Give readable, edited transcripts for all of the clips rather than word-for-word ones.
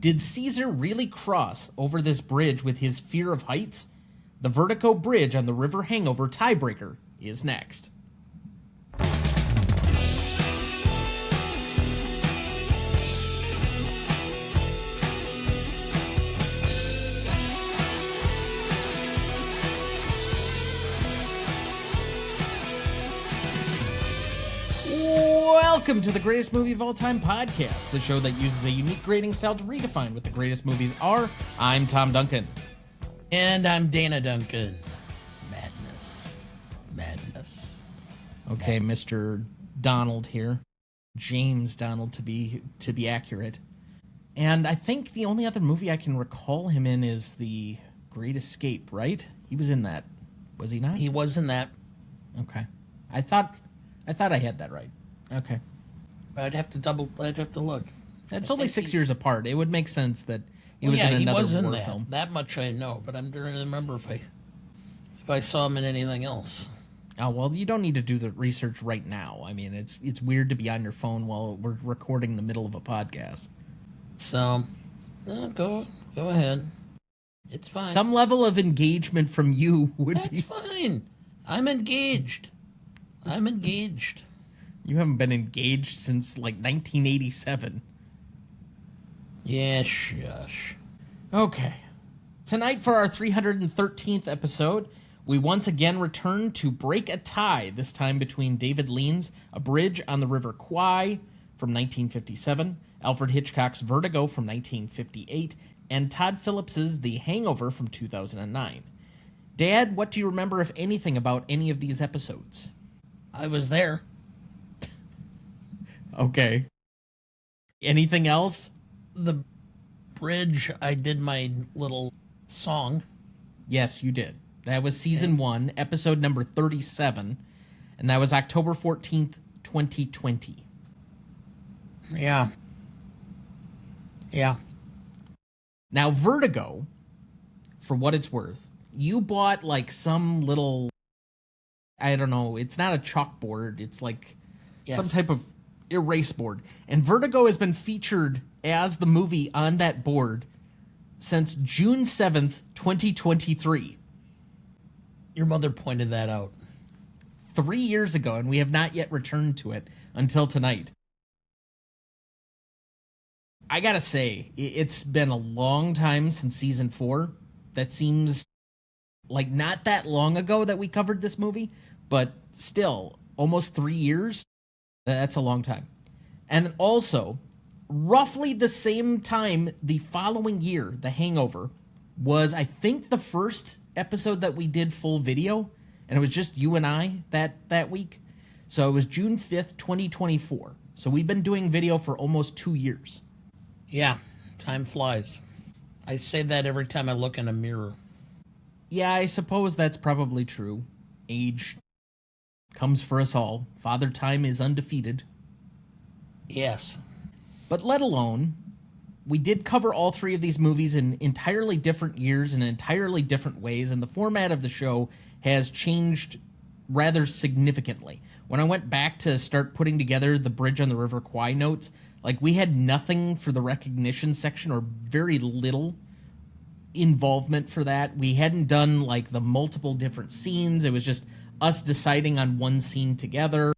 Did Caesar really cross over this bridge with his fear of heights? The Vertigo Bridge on the River Hangover Tiebreaker is next. Welcome to the Greatest Movie of All Time podcast, the show that uses a unique grading style to redefine what the greatest movies are. I'm Tom Duncan. And I'm Dana Duncan. Madness. Okay, Mr. Donald here. James Donald, to be accurate. And I think the only other movie I can recall him in is The Great Escape, right? He was in that. Was he not? He was in that. Okay. I thought I had that right. Okay. I'd have to look. It's only 6 years apart. It would make sense that he was in another war film. That much I know, but I'm trying to remember if I saw him in anything else. Oh, well, you don't need to do the research right now. I mean, it's weird to be on your phone while we're recording the middle of a podcast. So, go ahead. It's fine. Some level of engagement from you would be... That's fine. I'm engaged. You haven't been engaged since, 1987. Yeah, shush. Okay. Tonight, for our 313th episode, we once again return to break a tie, this time between David Lean's A Bridge on the River Kwai from 1957, Alfred Hitchcock's Vertigo from 1958, and Todd Phillips's The Hangover from 2009. Dad, what do you remember, if anything, about any of these episodes? I was there. Okay. Anything else? The bridge, I did my little song. Yes, you did. That was season 1, episode number 37, and that was October 14th, 2020. Yeah. Now, Vertigo, for what it's worth, you bought some little, I don't know, it's not a chalkboard, it's some type of erase board. And Vertigo has been featured as the movie on that board since June 7th, 2023. Your mother pointed that out. 3 years ago, and we have not yet returned to it until tonight. I gotta say, it's been a long time since season 4. That seems like not that long ago that we covered this movie, but still, almost 3 years. That's a long time. And also, roughly the same time the following year, The Hangover was, I think, the first episode that we did full video, and it was just you and I that week. So it was June 5th, 2024. So we've been doing video for almost 2 years. Yeah, time flies. I say that every time I look in a mirror. Yeah, I suppose that's probably true. Age comes for us all. Father Time is undefeated. Yes. But let alone, we did cover all 3 of these movies in entirely different years and in entirely different ways, and the format of the show has changed rather significantly. When I went back to start putting together the Bridge on the River Kwai notes, we had nothing for the recognition section, or very little involvement for that. We hadn't done the multiple different scenes. It was just us deciding on one scene together.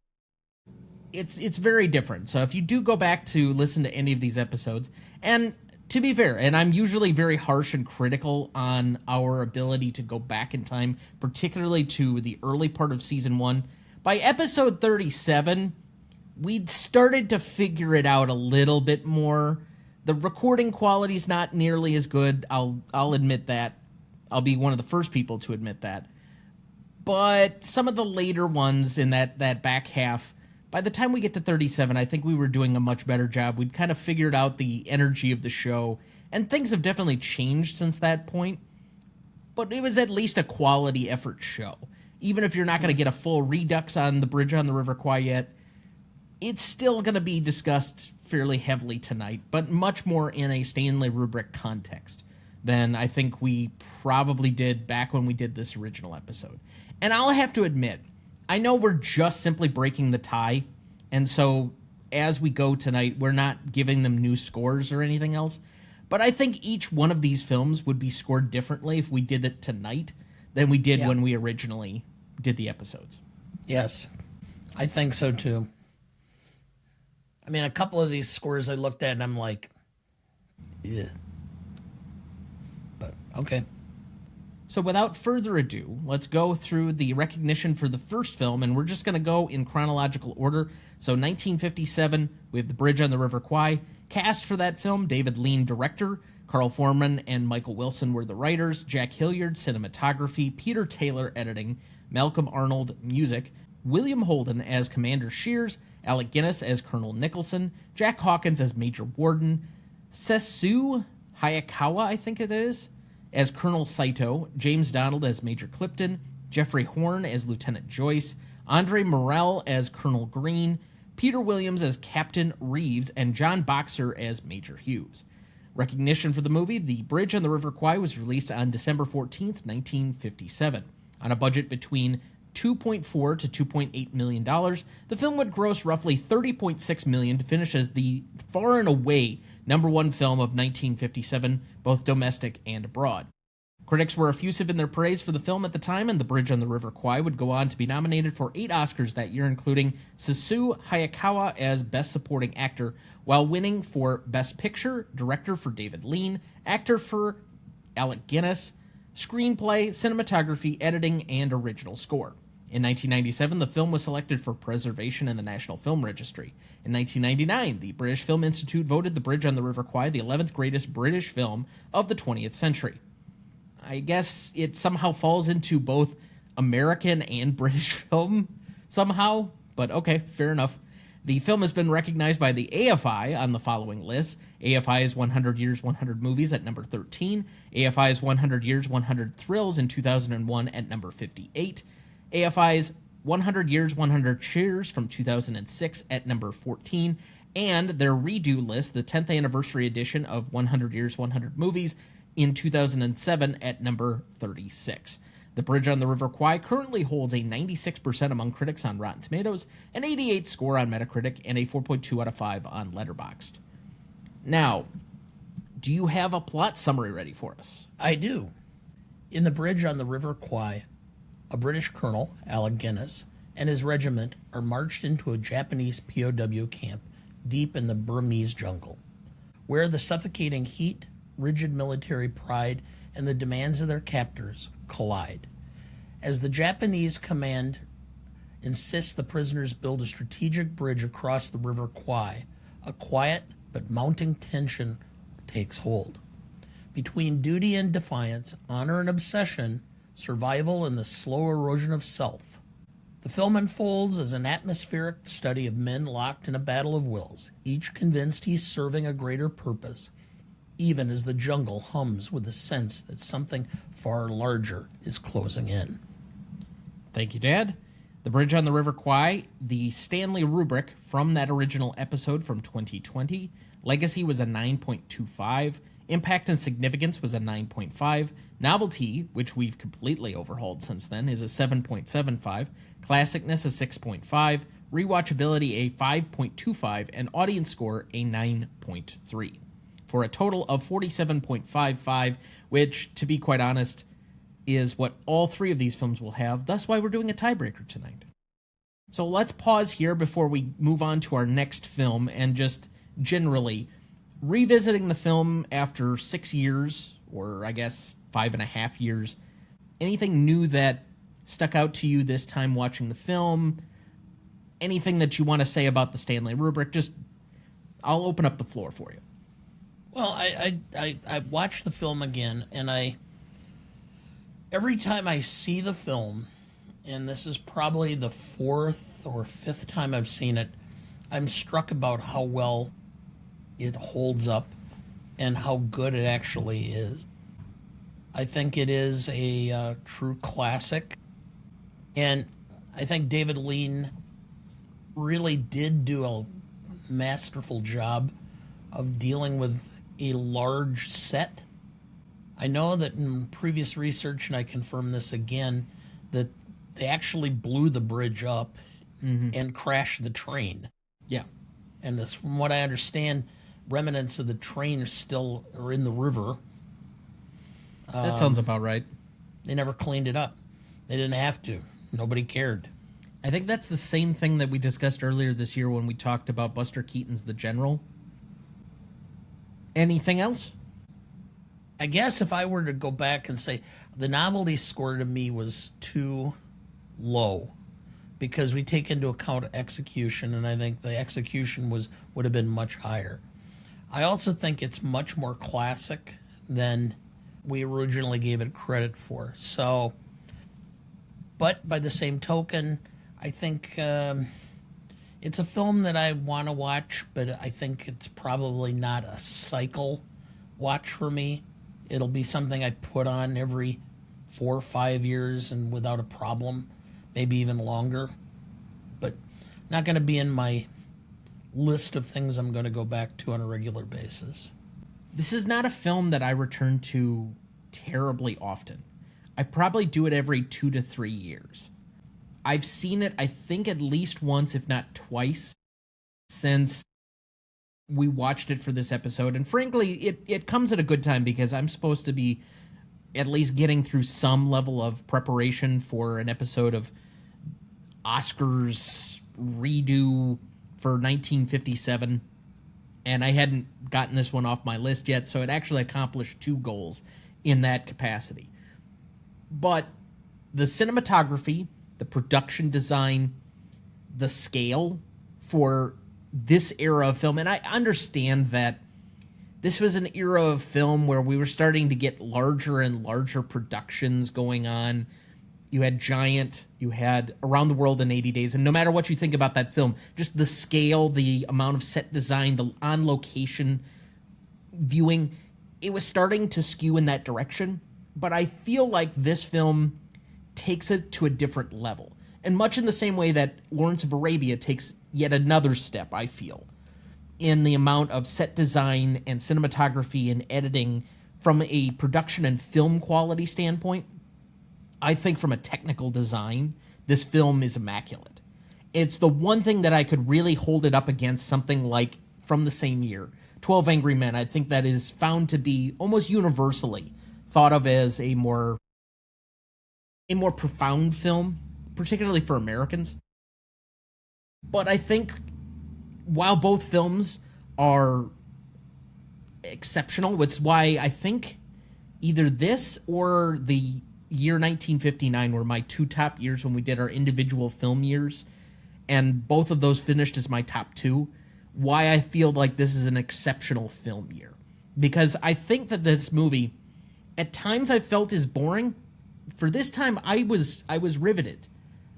It's very different. So if you do go back to listen to any of these episodes, and to be fair, and I'm usually very harsh and critical on our ability to go back in time, particularly to the early part of season 1, by episode 37, we'd started to figure it out a little bit more. The recording quality's not nearly as good. I'll admit that. I'll be one of the first people to admit that. But some of the later ones in that back half, by the time we get to 37, I think we were doing a much better job. We'd kind of figured out the energy of the show, and things have definitely changed since that point. But it was at least a quality effort show. Even if you're not going to get a full redux on the Bridge on the River Kwai yet, it's still going to be discussed fairly heavily tonight, but much more in a Stanley Rubric context than I think we probably did back when we did this original episode. And I'll have to admit, I know we're just simply breaking the tie, and so as we go tonight, we're not giving them new scores or anything else, But I think each one of these films would be scored differently if we did it tonight than we did when we originally did the episodes. Yes, I think so too. I mean, a couple of these scores I looked at and I'm like, yeah. But, okay. So without further ado, let's go through the recognition for the first film, and we're just going to go in chronological order. So 1957, we have The Bridge on the River Kwai. Cast for that film, David Lean, director. Carl Foreman and Michael Wilson were the writers. Jack Hilliard, cinematography. Peter Taylor, editing. Malcolm Arnold, music. William Holden as Commander Shears. Alec Guinness as Colonel Nicholson. Jack Hawkins as Major Warden. Sesu Hayakawa, I think it is, as Colonel Saito, James Donald as Major Clipton, Jeffrey Horn as Lieutenant Joyce, Andre Morell as Colonel Green, Peter Williams as Captain Reeves, and John Boxer as Major Hughes. Recognition for the movie, The Bridge on the River Kwai was released on December 14th, 1957. On a budget between $2.4 to $2.8 million, the film would gross roughly $30.6 million to finish as the far and away #1 film of 1957, both domestic and abroad. Critics were effusive in their praise for the film at the time, and The Bridge on the River Kwai would go on to be nominated for 8 Oscars that year, including Sesu Hayakawa as Best Supporting Actor, while winning for Best Picture, Director for David Lean, Actor for Alec Guinness, Screenplay, Cinematography, Editing, and Original Score. In 1997, the film was selected for preservation in the National Film Registry. In 1999, the British Film Institute voted The Bridge on the River Kwai the 11th greatest British film of the 20th century. I guess it somehow falls into both American and British film somehow, but okay, fair enough. The film has been recognized by the AFI on the following lists. AFI's 100 Years, 100 Movies at number 13. AFI's 100 Years, 100 Thrills in 2001 at number 58. AFI's 100 Years, 100 Cheers from 2006 at number 14, and their redo list, the 10th anniversary edition of 100 Years, 100 Movies in 2007 at number 36. The Bridge on the River Kwai currently holds a 96% among critics on Rotten Tomatoes, an 88 score on Metacritic, and a 4.2 out of 5 on Letterboxd. Now, do you have a plot summary ready for us? I do. In The Bridge on the River Kwai, a British colonel, Alec Guinness, and his regiment are marched into a Japanese POW camp deep in the Burmese jungle, where the suffocating heat, rigid military pride, and the demands of their captors collide. As the Japanese command insists the prisoners build a strategic bridge across the River Kwai, a quiet but mounting tension takes hold. Between duty and defiance, honor and obsession, survival and the slow erosion of self. The film unfolds as an atmospheric study of men locked in a battle of wills, each convinced he's serving a greater purpose, even as the jungle hums with the sense that something far larger is closing in. Thank you, Dad. The Bridge on the River Kwai, the Stanley Rubric from that original episode from 2020. Legacy was a 9.25. Impact and Significance was a 9.5. Novelty, which we've completely overhauled since then, is a 7.75. Classicness a 6.5. Rewatchability a 5.25. And Audience Score a 9.3. For a total of 47.55, which, to be quite honest, is what all 3 of these films will have. That's why we're doing a tiebreaker tonight. So let's pause here before we move on to our next film and just generally revisiting the film after 6 years, or I guess 5.5 years. Anything new that stuck out to you this time watching the film? Anything that you want to say about the Stanley Rubric? Just, I'll open up the floor for you. Well, I watched the film again, and every time I see the film, and this is probably the 4th or 5th time I've seen it, I'm struck about how well it holds up and how good it actually is. I think it is a true classic, and I think David Lean really did do a masterful job of dealing with a large set. I know that in previous research, and I confirm this again, that they actually blew the bridge up and crashed the train. Yeah. And from what I understand, remnants of the train still are in the river. That sounds about right. They never cleaned it up. They didn't have to. Nobody cared. I think that's the same thing that we discussed earlier this year when we talked about Buster Keaton's The General. Anything else? I guess if I were to go back and say the novelty score to me was too low because we take into account execution, and I think the execution would have been much higher. I also think it's much more classic than we originally gave it credit for. So, but by the same token, I think it's a film that I want to watch, but I think it's probably not a cycle watch for me. It'll be something I put on every 4 or 5 years and without a problem, maybe even longer. But not going to be in my list of things I'm going to go back to on a regular basis. This is not a film that I return to terribly often. I probably do it every 2 to 3 years. I've seen it, I think, at least once, if not twice, since we watched it for this episode. And frankly, it comes at a good time because I'm supposed to be at least getting through some level of preparation for an episode of Oscars redo for 1957. And I hadn't gotten this one off my list yet, so it actually accomplished 2 goals in that capacity. But the cinematography, the production design, the scale for this era of film, and I understand that this was an era of film where we were starting to get larger and larger productions going on. You had Giant, you had Around the World in 80 Days, and no matter what you think about that film, just the scale, the amount of set design, the on-location viewing, it was starting to skew in that direction. But I feel like this film takes it to a different level. And much in the same way that Lawrence of Arabia takes yet another step, I feel, in the amount of set design and cinematography and editing from a production and film quality standpoint. I think from a technical design, this film is immaculate. It's the one thing that I could really hold it up against something like, from the same year, 12 Angry Men. I think that is found to be almost universally thought of as a more profound film, particularly for Americans. But I think while both films are exceptional, it's why I think either this or the year 1959 were my 2 top years when we did our individual film years, and both of those finished as my top 2. Why I feel like this is an exceptional film year. Because I think that this movie, at times I felt is boring. For this time, I was riveted.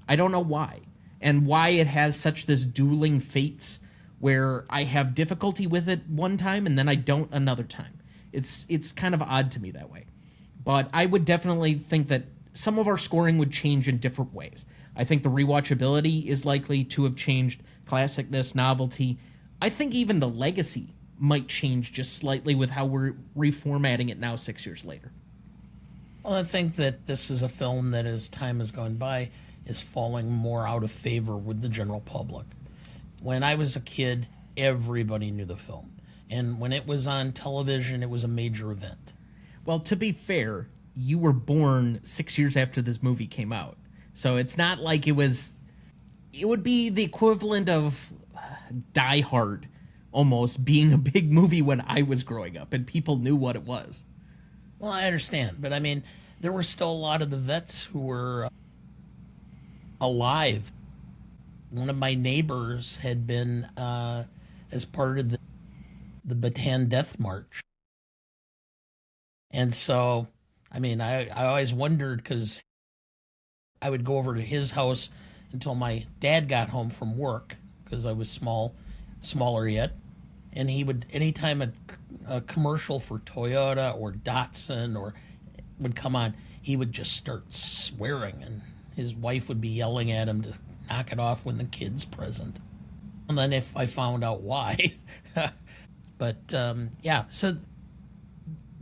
I don't know why. And why it has such this dueling fates where I have difficulty with it one time and then I don't another time. It's kind of odd to me that way. But I would definitely think that some of our scoring would change in different ways. I think the rewatchability is likely to have changed, classicness, novelty. I think even the legacy might change just slightly with how we're reformatting it now 6 years later. Well, I think that this is a film that, as time has gone by, is falling more out of favor with the general public. When I was a kid, everybody knew the film. And when it was on television, it was a major event. Well, to be fair, you were born 6 years after this movie came out. So it's not like it would be the equivalent of Die Hard almost being a big movie when I was growing up and people knew what it was. Well, I understand, but I mean, there were still a lot of the vets who were alive. One of my neighbors had been as part of the Bataan Death March. And so, I mean, I always wondered, because I would go over to his house until my dad got home from work, because I was smaller yet. And he would, anytime a commercial for Toyota or Datsun or would come on, he would just start swearing, and his wife would be yelling at him to knock it off when the kid's present. And then if I found out why. But, yeah, so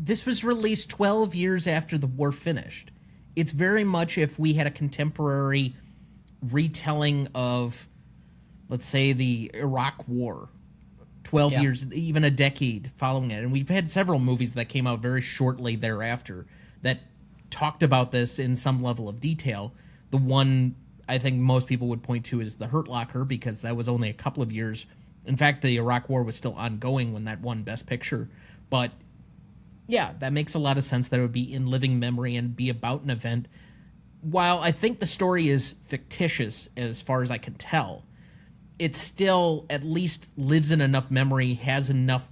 this was released 12 years after the war finished. It's very much if we had a contemporary retelling of, let's say, the Iraq War, 12 Yeah. years, even a decade following it. And we've had several movies that came out very shortly thereafter that talked about this in some level of detail. The one I think most people would point to is The Hurt Locker, because that was only a couple of years. In fact, the Iraq War was still ongoing when that won Best Picture. But yeah, that makes a lot of sense that it would be in living memory and be about an event. While I think the story is fictitious as far as I can tell, it still at least lives in enough memory, has enough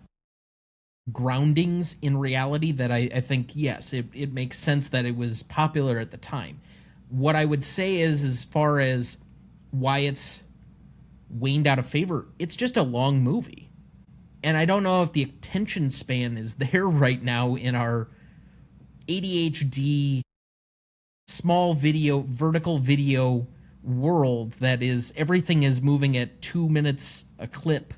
groundings in reality that I think, yes, it makes sense that it was popular at the time. What I would say is, as far as why it's waned out of favor, it's just a long movie. And I don't know if the attention span is there right now in our ADHD, small video, vertical video world that is, everything is moving at 2 minutes a clip,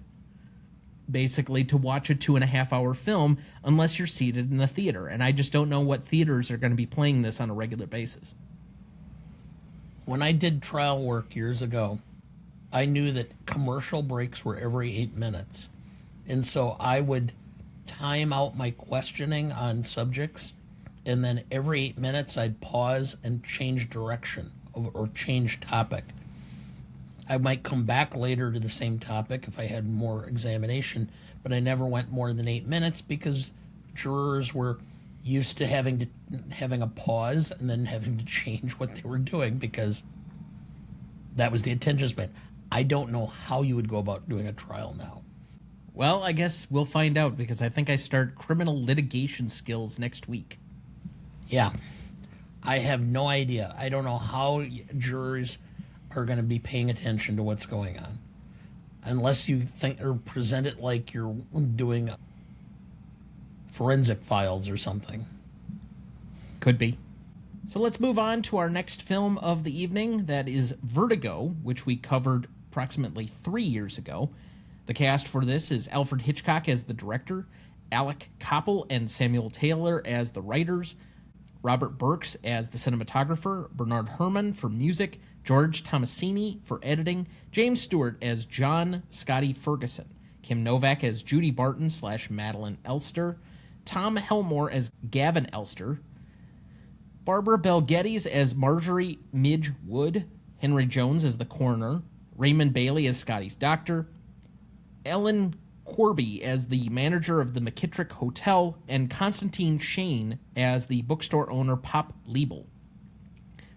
basically, to watch a 2.5 hour film, unless you're seated in the theater. And I just don't know what theaters are going to be playing this on a regular basis. When I did trial work years ago, I knew that commercial breaks were every 8 minutes. And so I would time out my questioning on subjects, and then every 8 minutes I'd pause and change direction or change topic. I might come back later to the same topic if I had more examination, but I never went more than 8 minutes because jurors were used to having a pause and then having to change what they were doing because that was the attention span. I don't know how you would go about doing a trial now. Well, I guess we'll find out, because I think I start criminal litigation skills next week. Yeah. I have no idea. I don't know how jurors are going to be paying attention to what's going on. Unless you think or present it like you're doing forensic files or something. Could be. So let's move on to our next film of the evening. That is Vertigo, which we covered approximately 3 years ago. The cast for this is Alfred Hitchcock as the director, Alec Koppel and Samuel Taylor as the writers, Robert Burks as the cinematographer, Bernard Herrmann for music, George Tomasini for editing, James Stewart as John Scotty Ferguson, Kim Novak as Judy Barton / Madeline Elster, Tom Helmore as Gavin Elster, Barbara Bel Geddes as Marjorie Midge Wood, Henry Jones as the coroner, Raymond Bailey as Scotty's doctor, Ellen Corby as the manager of the McKittrick Hotel, and Constantine Shane as the bookstore owner Pop Liebel.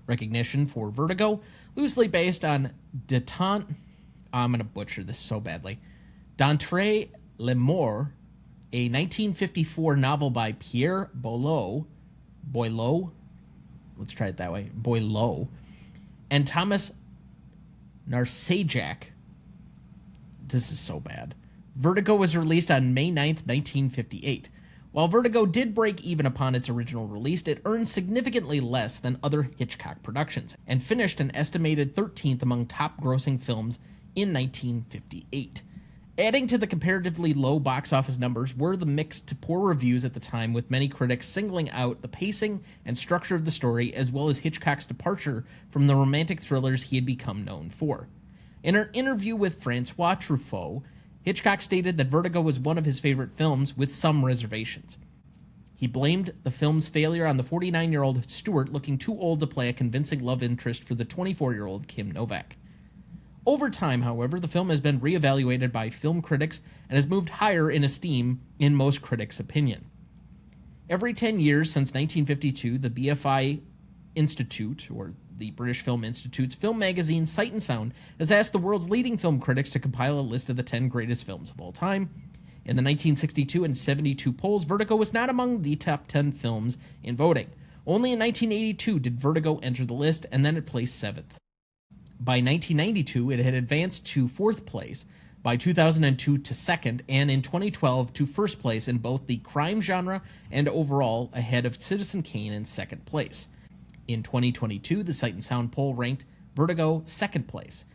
Recognition for Vertigo, loosely based on I'm going to butcher this so badly, D'Entre les Morts, a 1954 novel by Pierre Boileau, let's try it that way, Boileau, and Thomas Narsajak. This is so bad. Vertigo was released on May 9th, 1958. While Vertigo did break even upon its original release, it earned significantly less than other Hitchcock productions, and finished an estimated 13th among top-grossing films in 1958. Adding to the comparatively low box office numbers were the mixed to poor reviews at the time, with many critics singling out the pacing and structure of the story, as well as Hitchcock's departure from the romantic thrillers he had become known for. In an interview with Francois Truffaut, Hitchcock stated that Vertigo was one of his favorite films, with some reservations. He blamed the film's failure on the 49-year-old Stewart looking too old to play a convincing love interest for the 24-year-old Kim Novak. Over time, however, the film has been reevaluated by film critics and has moved higher in esteem in most critics' opinion. Every 10 years since 1952, the BFI Institute, or the British Film Institute's film magazine Sight and Sound, has asked the world's leading film critics to compile a list of the 10 greatest films of all time. In the 1962 and 72 polls, Vertigo was not among the top 10 films in voting. Only in 1982 did Vertigo enter the list, and then it placed 7th. By 1992, it had advanced to 4th place, by 2002 to 2nd, and in 2012 to 1st place in both the crime genre and overall, ahead of Citizen Kane in 2nd place. In 2022, the Sight and Sound poll ranked Vertigo 2nd place.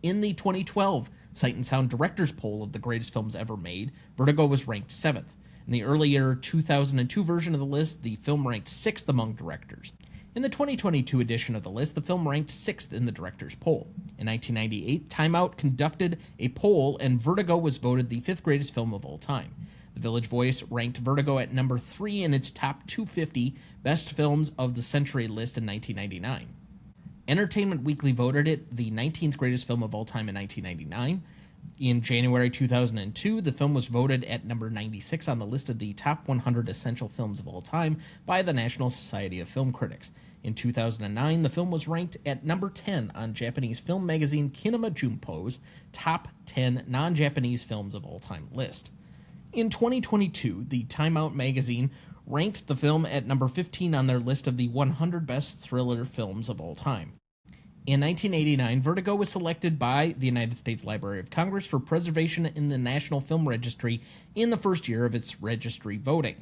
In the 2012 Sight and Sound Directors Poll of the greatest films ever made, Vertigo was ranked 7th. In the earlier 2002 version of the list, the film ranked 6th among directors. In the 2022 edition of the list, the film ranked 6th in the director's poll. In 1998, Time Out conducted a poll, and Vertigo was voted the 5th greatest film of all time. The Village Voice ranked Vertigo at number 3 in its top 250 best films of the century list in 1999. Entertainment Weekly voted it the 19th greatest film of all time in 1999. In January 2002, the film was voted at number 96 on the list of the top 100 essential films of all time by the National Society of Film Critics. In 2009, the film was ranked at number 10 on Japanese film magazine Kinema Junpo's top 10 non-Japanese films of all time list. In 2022, the Time Out magazine ranked the film at number 15 on their list of the 100 best thriller films of all time. In 1989, Vertigo was selected by the United States Library of Congress for preservation in the National Film Registry in the first year of its registry voting.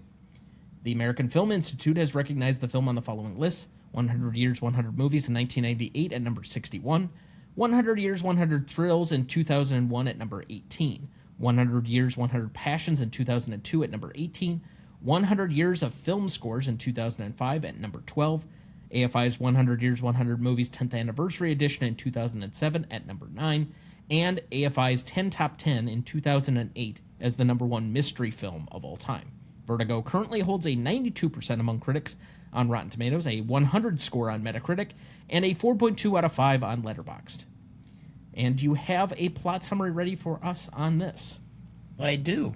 The American Film Institute has recognized the film on the following lists: 100 Years, 100 Movies in 1998 at number 61, 100 Years, 100 Thrills in 2001 at number 18, 100 Years, 100 Passions in 2002 at number 18, 100 Years of Film Scores in 2005 at number 12, AFI's 100 Years, 100 Movies 10th Anniversary Edition in 2007 at number 9, and AFI's 10 Top 10 in 2008 as the number 1 mystery film of all time. Vertigo currently holds a 92% among critics on Rotten Tomatoes, a 100 score on Metacritic, and a 4.2 out of 5 on Letterboxd. And you have a plot summary ready for us on this. I do.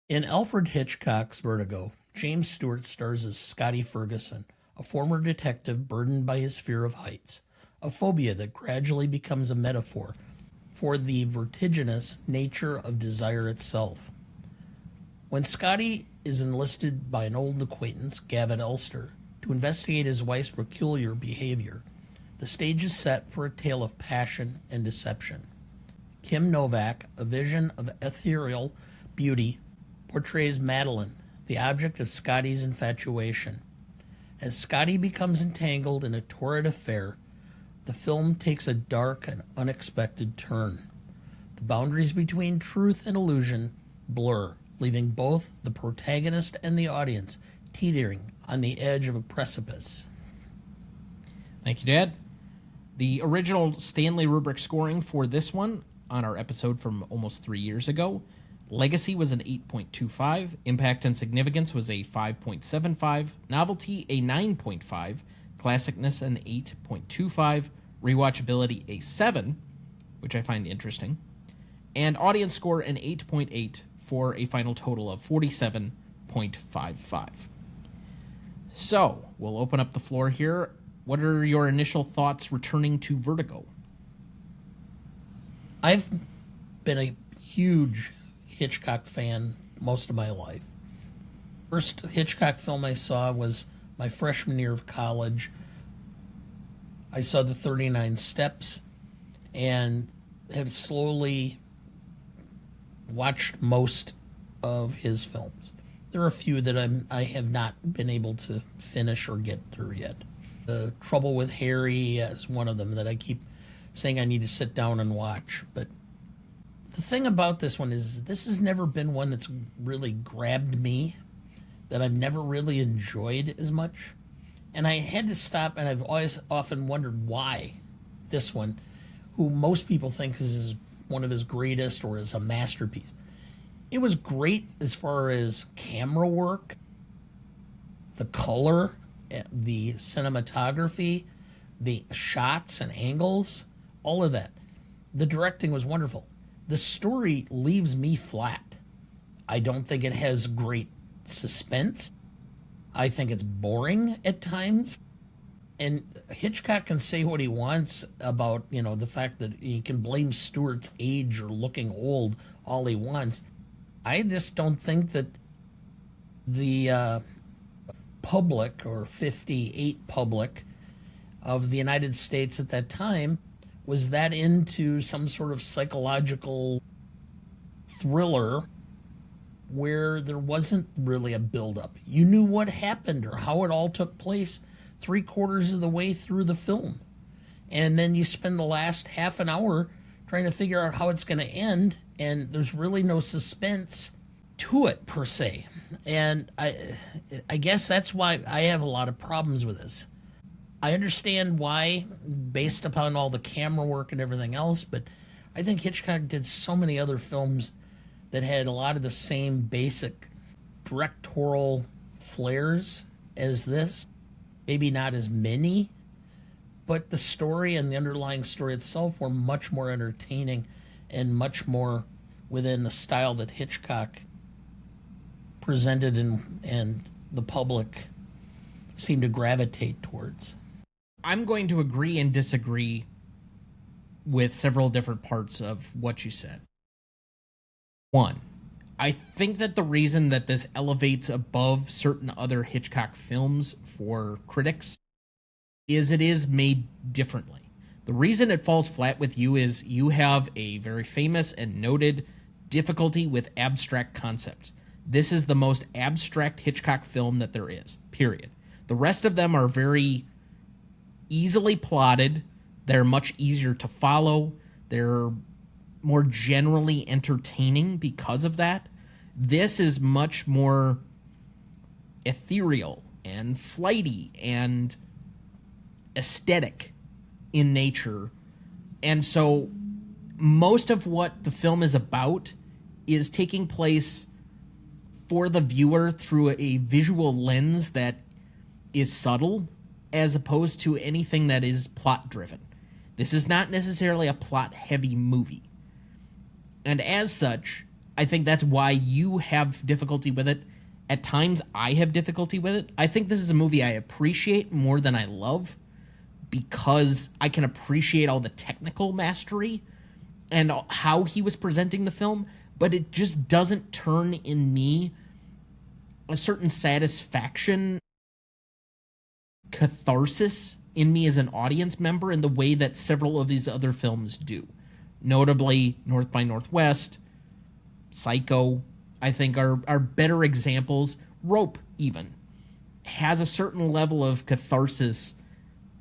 In Alfred Hitchcock's Vertigo, James Stewart stars as Scotty Ferguson, a former detective burdened by his fear of heights, a phobia that gradually becomes a metaphor for the vertiginous nature of desire itself. When Scotty is enlisted by an old acquaintance, Gavin Elster, to investigate his wife's peculiar behavior, the stage is set for a tale of passion and deception. Kim Novak, a vision of ethereal beauty, portrays Madeline, the object of Scotty's infatuation. As Scotty becomes entangled in a torrid affair, the film takes a dark and unexpected turn. The boundaries between truth and illusion blur, leaving both the protagonist and the audience teetering on the edge of a precipice. Thank you, Dad. The original Stanley Rubric scoring for this one on our episode from almost 3 years ago, Legacy was an 8.25, Impact and Significance was a 5.75, Novelty a 9.5, Classicness an 8.25, Rewatchability a 7, which I find interesting, and Audience Score an 8.8 for a final total of 47.55. So, we'll open up the floor here. What are your initial thoughts returning to Vertigo? I've been a huge Hitchcock fan most of my life. First Hitchcock film I saw was my freshman year of college. I saw the 39 Steps and have slowly watched most of his films. There are a few that I have not been able to finish or get through yet. The Trouble with Harry is one of them that I keep saying I need to sit down and watch. But the thing about this one is this has never been one that's really grabbed me, that I've never really enjoyed as much. And I had to stop, and I've always often wondered why this one, who most people think is one of his greatest or is a masterpiece. It was great as far as camera work, the color, the cinematography, the shots and angles, all of that. The directing was wonderful. The story leaves me flat. I don't think it has great suspense. I think it's boring at times. And Hitchcock can say what he wants about, the fact that he can blame Stewart's age or looking old all he wants. I just don't think that the public, or 58 public, of the United States at that time was that into some sort of psychological thriller where there wasn't really a build-up. You knew what happened or how it all took place 3/4 of the way through the film. And then you spend the last half an hour trying to figure out how it's going to end, and there's really no suspense to it, per se. And I guess that's why I have a lot of problems with this. I understand why, based upon all the camera work and everything else, but I think Hitchcock did so many other films that had a lot of the same basic directorial flares as this. Maybe not as many, but the story and the underlying story itself were much more entertaining and much more within the style that Hitchcock presented and the public seemed to gravitate towards. I'm going to agree and disagree with several different parts of what you said. One, I think that the reason that this elevates above certain other Hitchcock films for critics is it is made differently. The reason it falls flat with you is you have a very famous and noted difficulty with abstract concepts. This is the most abstract Hitchcock film that there is, period. The rest of them are very easily plotted. They're much easier to follow. They're more generally entertaining because of that. This is much more ethereal and flighty and aesthetic in nature. And so most of what the film is about is taking place for the viewer through a visual lens that is subtle as opposed to anything that is plot driven. This is not necessarily a plot heavy movie. And as such, I think that's why you have difficulty with it. At times, I have difficulty with it. I think this is a movie I appreciate more than I love because I can appreciate all the technical mastery and how he was presenting the film, but it just doesn't turn in me a certain satisfaction, catharsis in me as an audience member in the way that several of these other films do. Notably, North by Northwest, Psycho, I think are better examples. Rope, even, has a certain level of catharsis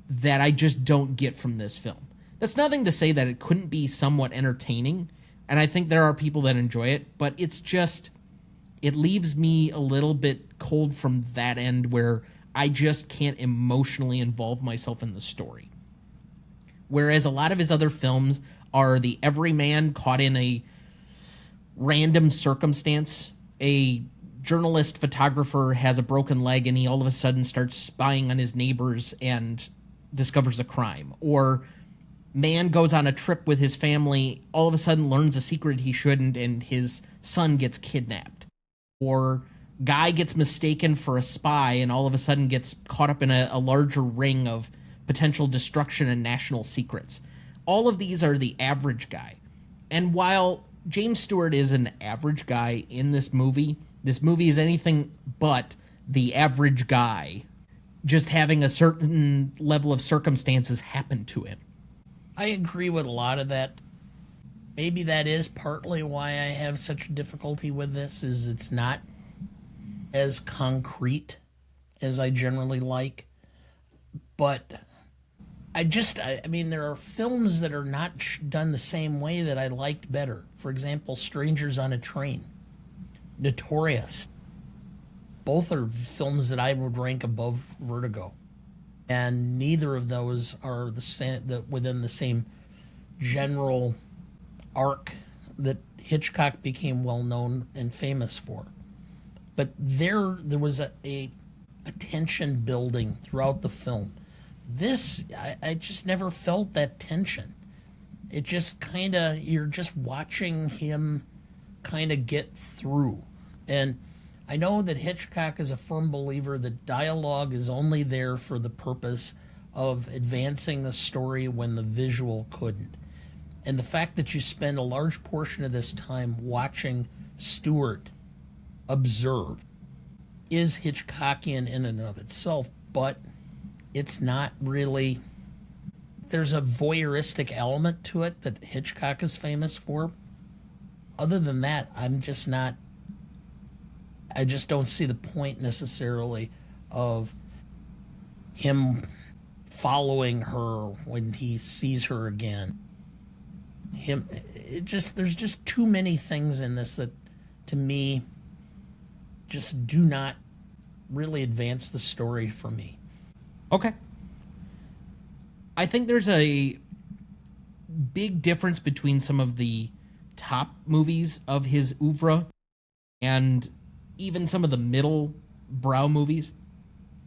that I just don't get from this film. That's nothing to say that it couldn't be somewhat entertaining, and I think there are people that enjoy it, but it's just, it leaves me a little bit cold from that end where I just can't emotionally involve myself in the story. Whereas a lot of his other films are the everyman caught in a random circumstance. A journalist photographer has a broken leg and he all of a sudden starts spying on his neighbors and discovers a crime. Or man goes on a trip with his family, all of a sudden learns a secret he shouldn't and his son gets kidnapped. Or guy gets mistaken for a spy and all of a sudden gets caught up in a larger ring of potential destruction and national secrets. All of these are the average guy. And while James Stewart is an average guy in this movie is anything but the average guy just having a certain level of circumstances happen to him. I agree with a lot of that. Maybe that is partly why I have such difficulty with this, is it's not as concrete as I generally like. But I mean, there are films that are not done the same way that I liked better. For example, Strangers on a Train, Notorious. Both are films that I would rank above Vertigo. And neither of those are within the same general arc that Hitchcock became well known and famous for. But there was a tension building throughout the film. This, I just never felt that tension. It just kind of, you're just watching him kind of get through. And I know that Hitchcock is a firm believer that dialogue is only there for the purpose of advancing the story when the visual couldn't. And the fact that you spend a large portion of this time watching Stewart observe is Hitchcockian in and of itself, but it's not really. There's a voyeuristic element to it that Hitchcock is famous for. Other than that, I just don't see the point necessarily of him following her when he sees her again. There's just too many things in this that, to me, just do not really advance the story for me. Okay. I think there's a big difference between some of the top movies of his oeuvre and even some of the middle brow movies.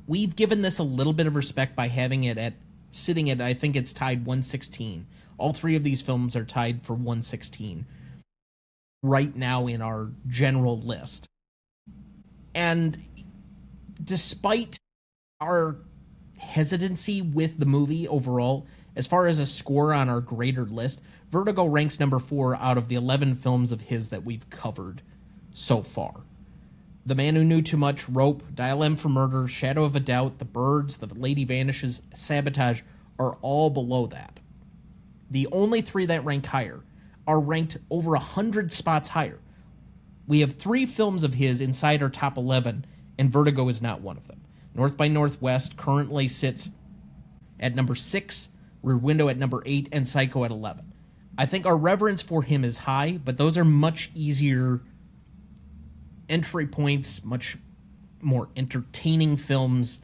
We've given this a little bit of respect by having it sitting at, I think it's tied 116. All three of these films are tied for 116 right now in our general list. And despite our hesitancy with the movie overall, as far as a score on our greater list, Vertigo ranks number 4 out of the 11 films of his that we've covered so far. The Man Who Knew Too Much, Rope, Dial M for Murder, Shadow of a Doubt, The Birds, The Lady Vanishes, Sabotage are all below that. The only 3 that rank higher are ranked over 100 spots higher. We have 3 films of his inside our top 11, and Vertigo is not one of them. North by Northwest currently sits at number 6, Rear Window at number 8, and Psycho at 11. I think our reverence for him is high, but those are much easier entry points, much more entertaining films,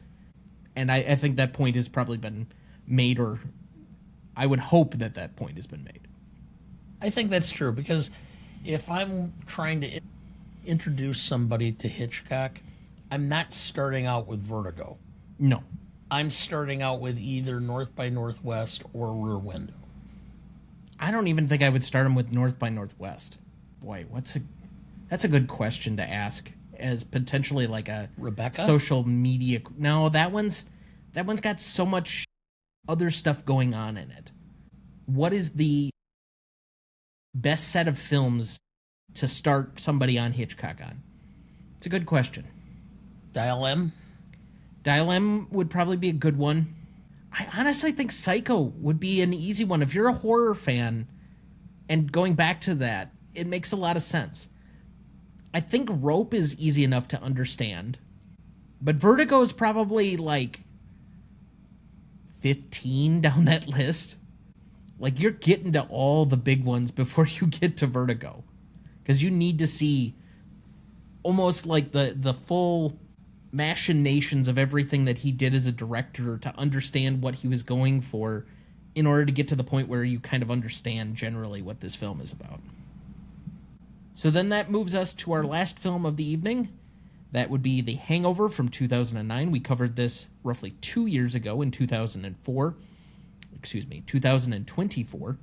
and I think that point has probably been made, or I would hope that that point has been made. I think that's true, because if I'm trying to introduce somebody to Hitchcock, I'm not starting out with Vertigo. No. I'm starting out with either North by Northwest or Rear Window. I don't even think I would start him with North by Northwest. Boy, that's a good question to ask as potentially like a Rebecca? social media. No, that one's got so much other stuff going on in it. What is the best set of films to start somebody on Hitchcock on? It's a good question. Dial M? Dial M would probably be a good one. I honestly think Psycho would be an easy one. If you're a horror fan and going back to that, it makes a lot of sense. I think Rope is easy enough to understand, but Vertigo is probably like 15 down that list. Like, you're getting to all the big ones before you get to Vertigo, because you need to see almost like the full machinations of everything that he did as a director to understand what he was going for in order to get to the point where you kind of understand generally what this film is about. So then that moves us to our last film of the evening. That would be The Hangover from 2009. We covered this roughly 2 years ago in 2024. 2024.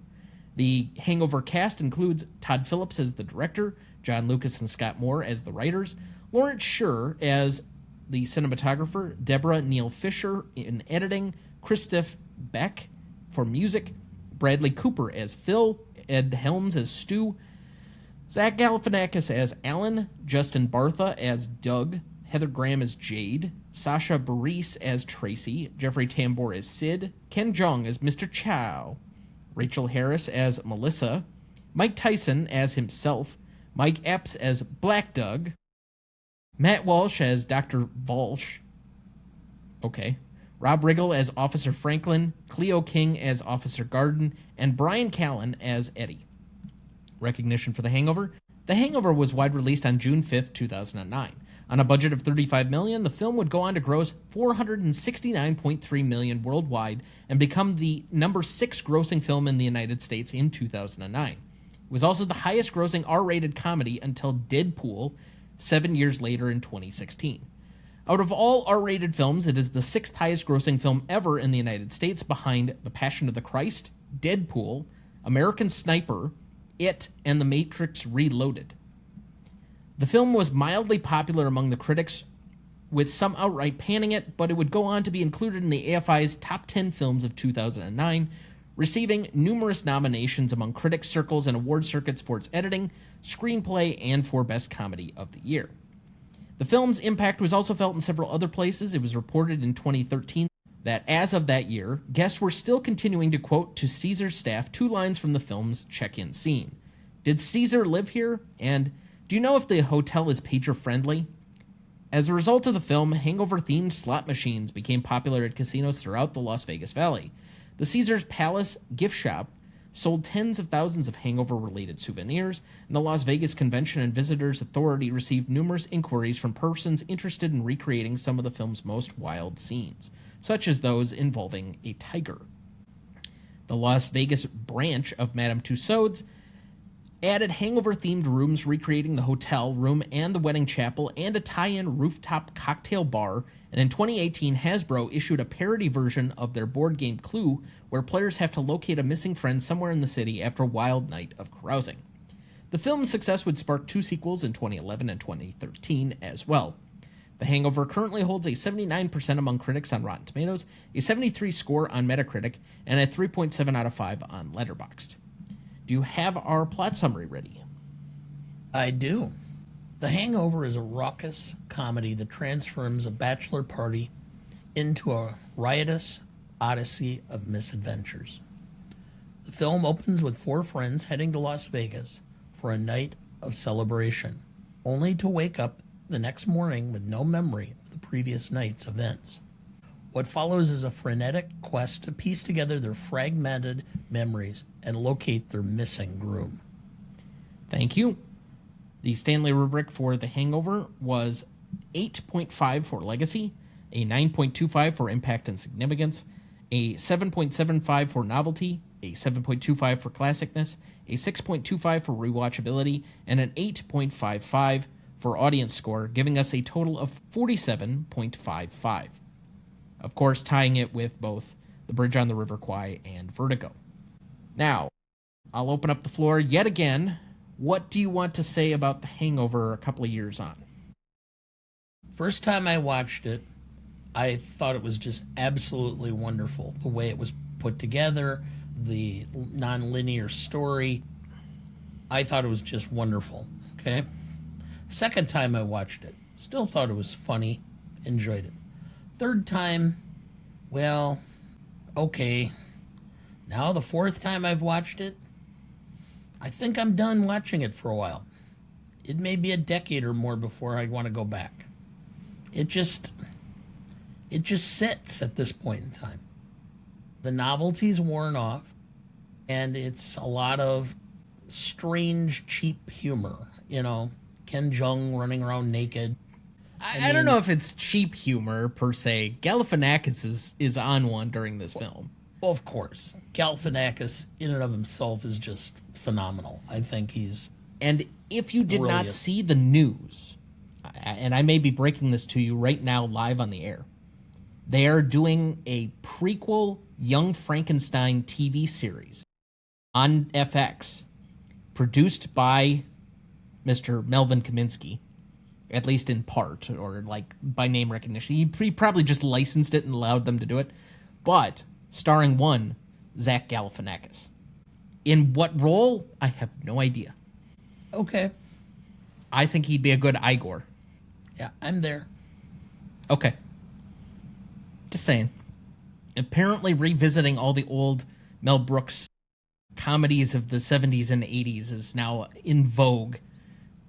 The Hangover cast includes Todd Phillips as the director, John Lucas and Scott Moore as the writers, Lawrence Sher as the cinematographer, Deborah Neal Fisher in editing, Christoph Beck for music, Bradley Cooper as Phil, Ed Helms as Stu, Zach Galifianakis as Alan, Justin Bartha as Doug, Heather Graham as Jade, Sasha Bareilles as Tracy, Jeffrey Tambor as Sid, Ken Jeong as Mr. Chow, Rachel Harris as Melissa, Mike Tyson as himself, Mike Epps as Black Doug, Matt Walsh as Dr. Walsh, okay, Rob Riggle as Officer Franklin, Cleo King as Officer Garden, and Brian Callen as Eddie. Recognition for The Hangover. The Hangover was wide released on June 5th, 2009. On a budget of $35 million, the film would go on to gross $469.3 million worldwide and become the number 6 grossing film in the United States in 2009. It was also the highest grossing R-rated comedy until Deadpool 7 years later in 2016. Out of all R-rated films, it is the 6th highest grossing film ever in the United States, behind The Passion of the Christ, Deadpool, American Sniper, It, and The Matrix Reloaded. The film was mildly popular among the critics, with some outright panning it, but it would go on to be included in the AFI's Top 10 Films of 2009, receiving numerous nominations among critics circles and award circuits for its editing, screenplay, and for Best Comedy of the Year. The film's impact was also felt in several other places. It was reported in 2013 that as of that year, guests were still continuing to quote to Caesar's staff 2 lines from the film's check-in scene. Did Caesar live here? And do you know if the hotel is pager-friendly? As a result of the film, hangover-themed slot machines became popular at casinos throughout the Las Vegas Valley. The Caesars Palace gift shop sold tens of thousands of hangover-related souvenirs, and the Las Vegas Convention and Visitors Authority received numerous inquiries from persons interested in recreating some of the film's most wild scenes, such as those involving a tiger. The Las Vegas branch of Madame Tussauds added hangover-themed rooms recreating the hotel room and the wedding chapel and a tie-in rooftop cocktail bar, and in 2018, Hasbro issued a parody version of their board game Clue, where players have to locate a missing friend somewhere in the city after a wild night of carousing. The film's success would spark 2 sequels in 2011 and 2013 as well. The Hangover currently holds a 79% among critics on Rotten Tomatoes, a 73 score on Metacritic, and a 3.7 out of 5 on Letterboxd. Do you have our plot summary ready? I do. The Hangover is a raucous comedy that transforms a bachelor party into a riotous odyssey of misadventures. The film opens with 4 friends heading to Las Vegas for a night of celebration, only to wake up the next morning with no memory of the previous night's events. What follows is a frenetic quest to piece together their fragmented memories and locate their missing groom. Thank you. The Stanley rubric for The Hangover was 8.5 for Legacy, a 9.25 for Impact and Significance, a 7.75 for Novelty, a 7.25 for Classicness, a 6.25 for Rewatchability, and an 8.55 for Audience Score, giving us a total of 47.55. Of course, tying it with both The Bridge on the River Kwai and Vertigo. Now, I'll open up the floor yet again. What do you want to say about The Hangover a couple of years on? First time I watched it, I thought it was just absolutely wonderful. The way it was put together, the non-linear story. I thought it was just wonderful, okay? Second time I watched it, still thought it was funny, enjoyed it. Third time, well, okay. Now the fourth time I've watched it, I think I'm done watching it for a while. It may be a decade or more before I want to go back. It just sits at this point in time. The novelty's worn off, and it's a lot of strange, cheap humor. You know, Ken Jeong running around naked. I don't know if it's cheap humor, per se. Galifianakis is on one during this film. Well, of course. Galifianakis, in and of himself, is just phenomenal. I think he's... And if you did Brilliant. not see the news, and I may be breaking this to you right now live on the air, they are doing a prequel Young Frankenstein TV series on FX, produced by Mr. Melvin Kaminsky, at least in part, or like by name recognition. He probably just licensed it and allowed them to do it, but starring one Zach Galifianakis. In what role? I have no idea. Okay. I think he'd be a good Igor. Yeah, I'm there. Okay. Just saying. Apparently revisiting all the old Mel Brooks comedies of the 70s and 80s is now in vogue.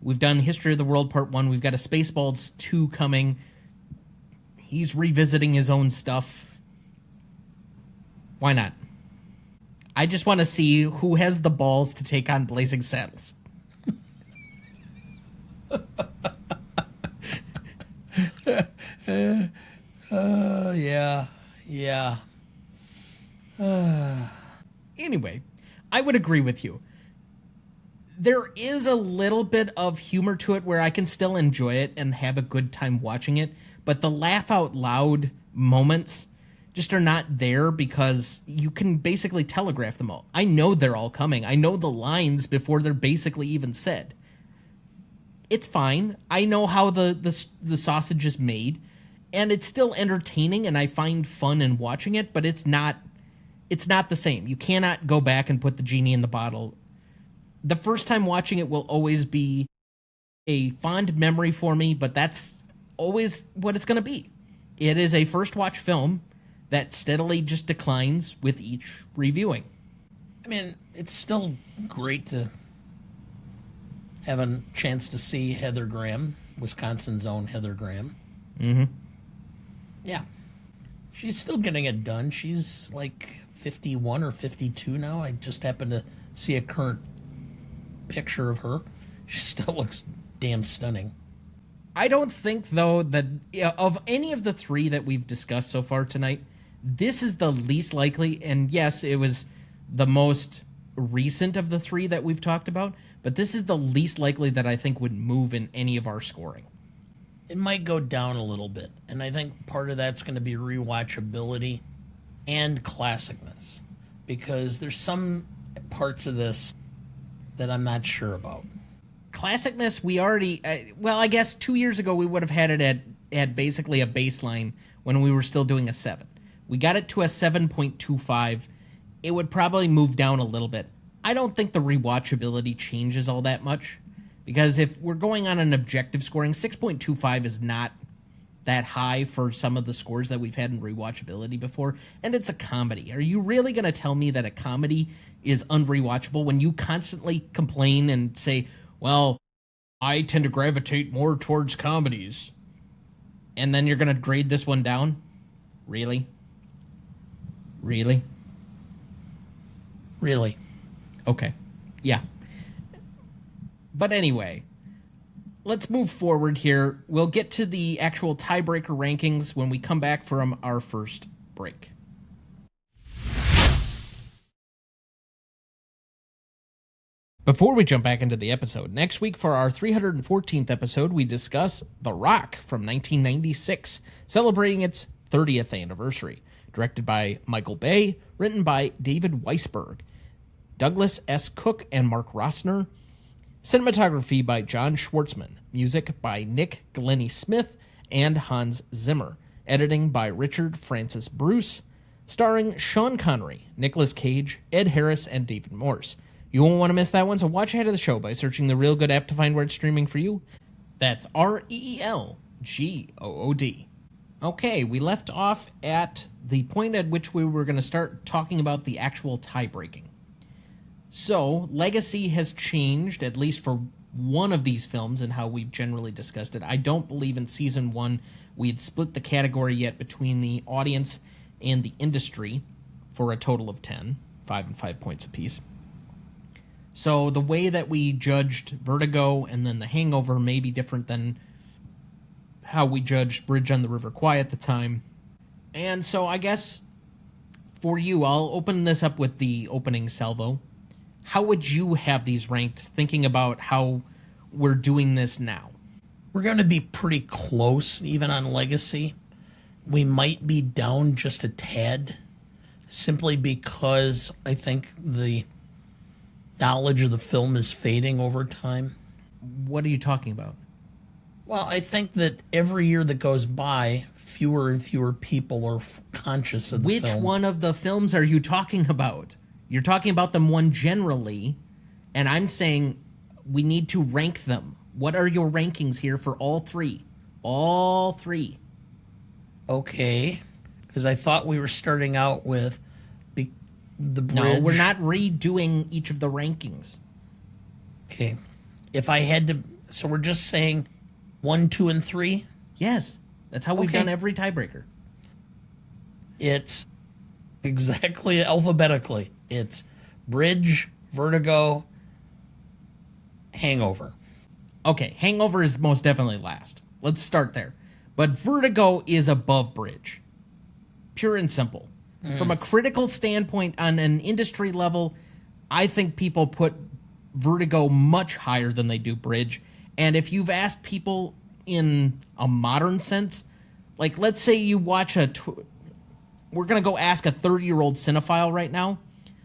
We've done History of the World Part 1. We've got a Spaceballs 2 coming. He's revisiting his own stuff. Why not? I just want to see who has the balls to take on Blazing Saddles. Yeah. Anyway, I would agree with you. There is a little bit of humor to it where I can still enjoy it and have a good time watching it, but the laugh out loud moments just are not there because you can basically telegraph them all. I know they're all coming. I know the lines before they're basically even said. It's fine. I know how the sausage is made, and it's still entertaining, and I find fun in watching it, but it's not the same. You cannot go back and put the genie in the bottle. The first time watching it will always be a fond memory for me, but that's always what it's going to be. It is a first watch film that steadily just declines with each reviewing. I mean, it's still great to have a chance to see Heather Graham, Wisconsin's own Heather Graham. Mm-hmm. Yeah. She's still getting it done. She's like 51 or 52 now. I just happened to see a current picture of her. She still looks damn stunning. I don't think, though, that of any of the three that we've discussed so far tonight, this is the least likely. And yes, it was the most recent of the three that we've talked about, but this is the least likely that I think would move in any of our scoring. It might go down a little bit, and I think part of that's going to be rewatchability and classicness, because there's some parts of this that I'm not sure about. Classicness, we already, I guess 2 years ago we would have had it at basically a baseline when we were still doing a 7. We got it to a 7.25. It would probably move down a little bit. I don't think the rewatchability changes all that much, because if we're going on an objective scoring, 6.25 is not that high for some of the scores that we've had in rewatchability before, and it's a comedy. Are you really going to tell me that a comedy is unrewatchable when you constantly complain and say, well, I tend to gravitate more towards comedies, and then you're going to grade this one down? Really? Really? Really? Okay. Yeah. But anyway, let's move forward here. We'll get to the actual tiebreaker rankings when we come back from our first break. Before we jump back into the episode, next week for our 314th episode, we discuss The Rock from 1996, celebrating its 30th anniversary. Directed by Michael Bay, written by David Weisberg, Douglas S. Cook and Mark Rossner. Cinematography by John Schwartzman. Music by Nick Glennie Smith and Hans Zimmer. Editing by Richard Francis Bruce. Starring Sean Connery, Nicolas Cage, Ed Harris, and David Morse. You won't want to miss that one, so watch ahead of the show by searching the Real Good app to find where it's streaming for you. That's REELGOOD. Okay, we left off at the point at which we were going to start talking about the actual tie-breaking. So, Legacy has changed, at least for one of these films and how we've generally discussed it. I don't believe in Season 1 we had split the category yet between the audience and the industry for a total of 10, 5 and 5 points apiece. So, the way that we judged Vertigo and then The Hangover may be different than how we judged Bridge on the River Kwai at the time. And so I guess for you, I'll open this up with the opening salvo. How would you have these ranked, thinking about how we're doing this now? We're going to be pretty close, even on Legacy. We might be down just a tad, simply because I think the knowledge of the film is fading over time. What are you talking about? Well, I think that every year that goes by, fewer and fewer people are conscious of the film. Which one of the films are you talking about? You're talking about them one generally, and I'm saying we need to rank them. What are your rankings here for all three? All three. Okay, because I thought we were starting out with the Bridge. No, we're not redoing each of the rankings. Okay. If I had to... So we're just saying 1, 2, and 3? Yes, that's how we've done every tiebreaker. It's exactly alphabetically. It's Bridge, Vertigo, Hangover. Okay, Hangover is most definitely last. Let's start there. But Vertigo is above Bridge. Pure and simple. From a critical standpoint on an industry level, I think people put Vertigo much higher than they do Bridge. And if you've asked people in a modern sense, like let's say you watch we're going to go ask a 30-year-old cinephile right now,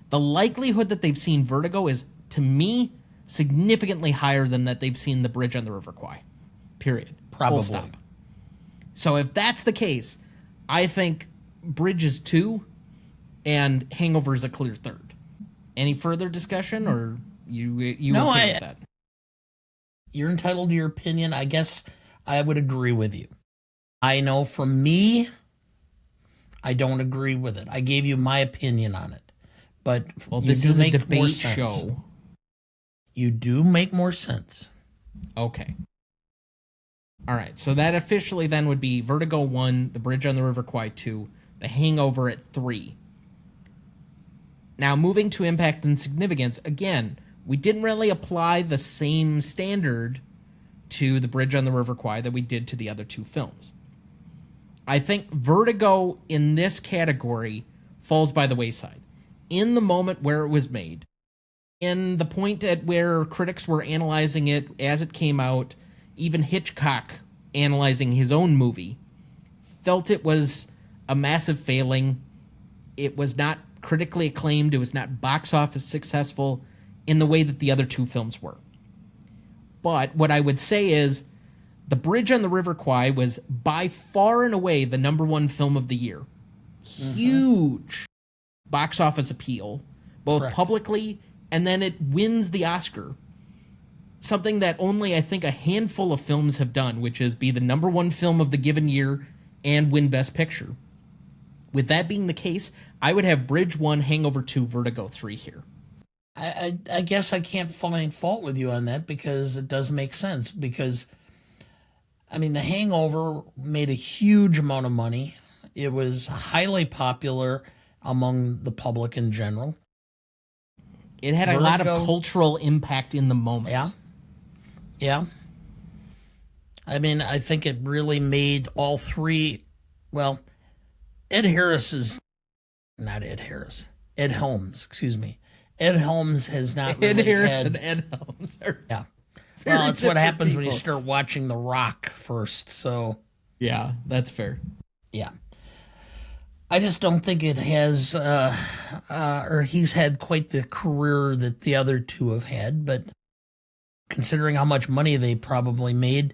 the likelihood that they've seen Vertigo is, to me, significantly higher than that they've seen The Bridge on the River Kwai. Period. Probably. Full stop. So if that's the case, I think Bridge is 2 and Hangover is a clear 3rd. Any further discussion, or you No, okay with that? You're entitled to your opinion. I guess I would agree with you. I know for me, I don't agree with it. I gave you my opinion on it. But well, this is a debate show. You do make more sense. Okay. All right, so that officially then would be Vertigo 1, The Bridge on the River Kwai 2, The Hangover at 3. Now, moving to impact and significance, again, we didn't really apply the same standard to The Bridge on the River Kwai that we did to the other two films. I think Vertigo in this category falls by the wayside. in the moment where it was made, in the point at where critics were analyzing it as it came out, even Hitchcock analyzing his own movie, felt it was a massive failing. It was not critically acclaimed. It was not box office successful in the way that the other two films were. But what I would say is The Bridge on the River Kwai was by far and away the number one film of the year. Huge box office appeal, both Correct. publicly, and then it wins the Oscar. Something that only, I think, a handful of films have done, which is be the number one film of the given year and win Best Picture. With that being the case, I would have Bridge 1, Hangover 2, Vertigo 3 here. I guess I can't find fault with you on that because it does make sense. Because, I mean, The Hangover made a huge amount of money. It was highly popular among the public in general. It had a lot of cultural impact in the moment. Yeah. Yeah. I mean, I think it really made all three. Well, Ed Harris. Ed Helms, excuse me. Ed Helms has not really Ed Harris had, and Ed Helms are yeah. Well, it's what happens when you people. start watching The Rock first. So, Yeah, that's fair. yeah. I just don't think it has, or he's had quite the career that the other two have had. But considering how much money they probably made,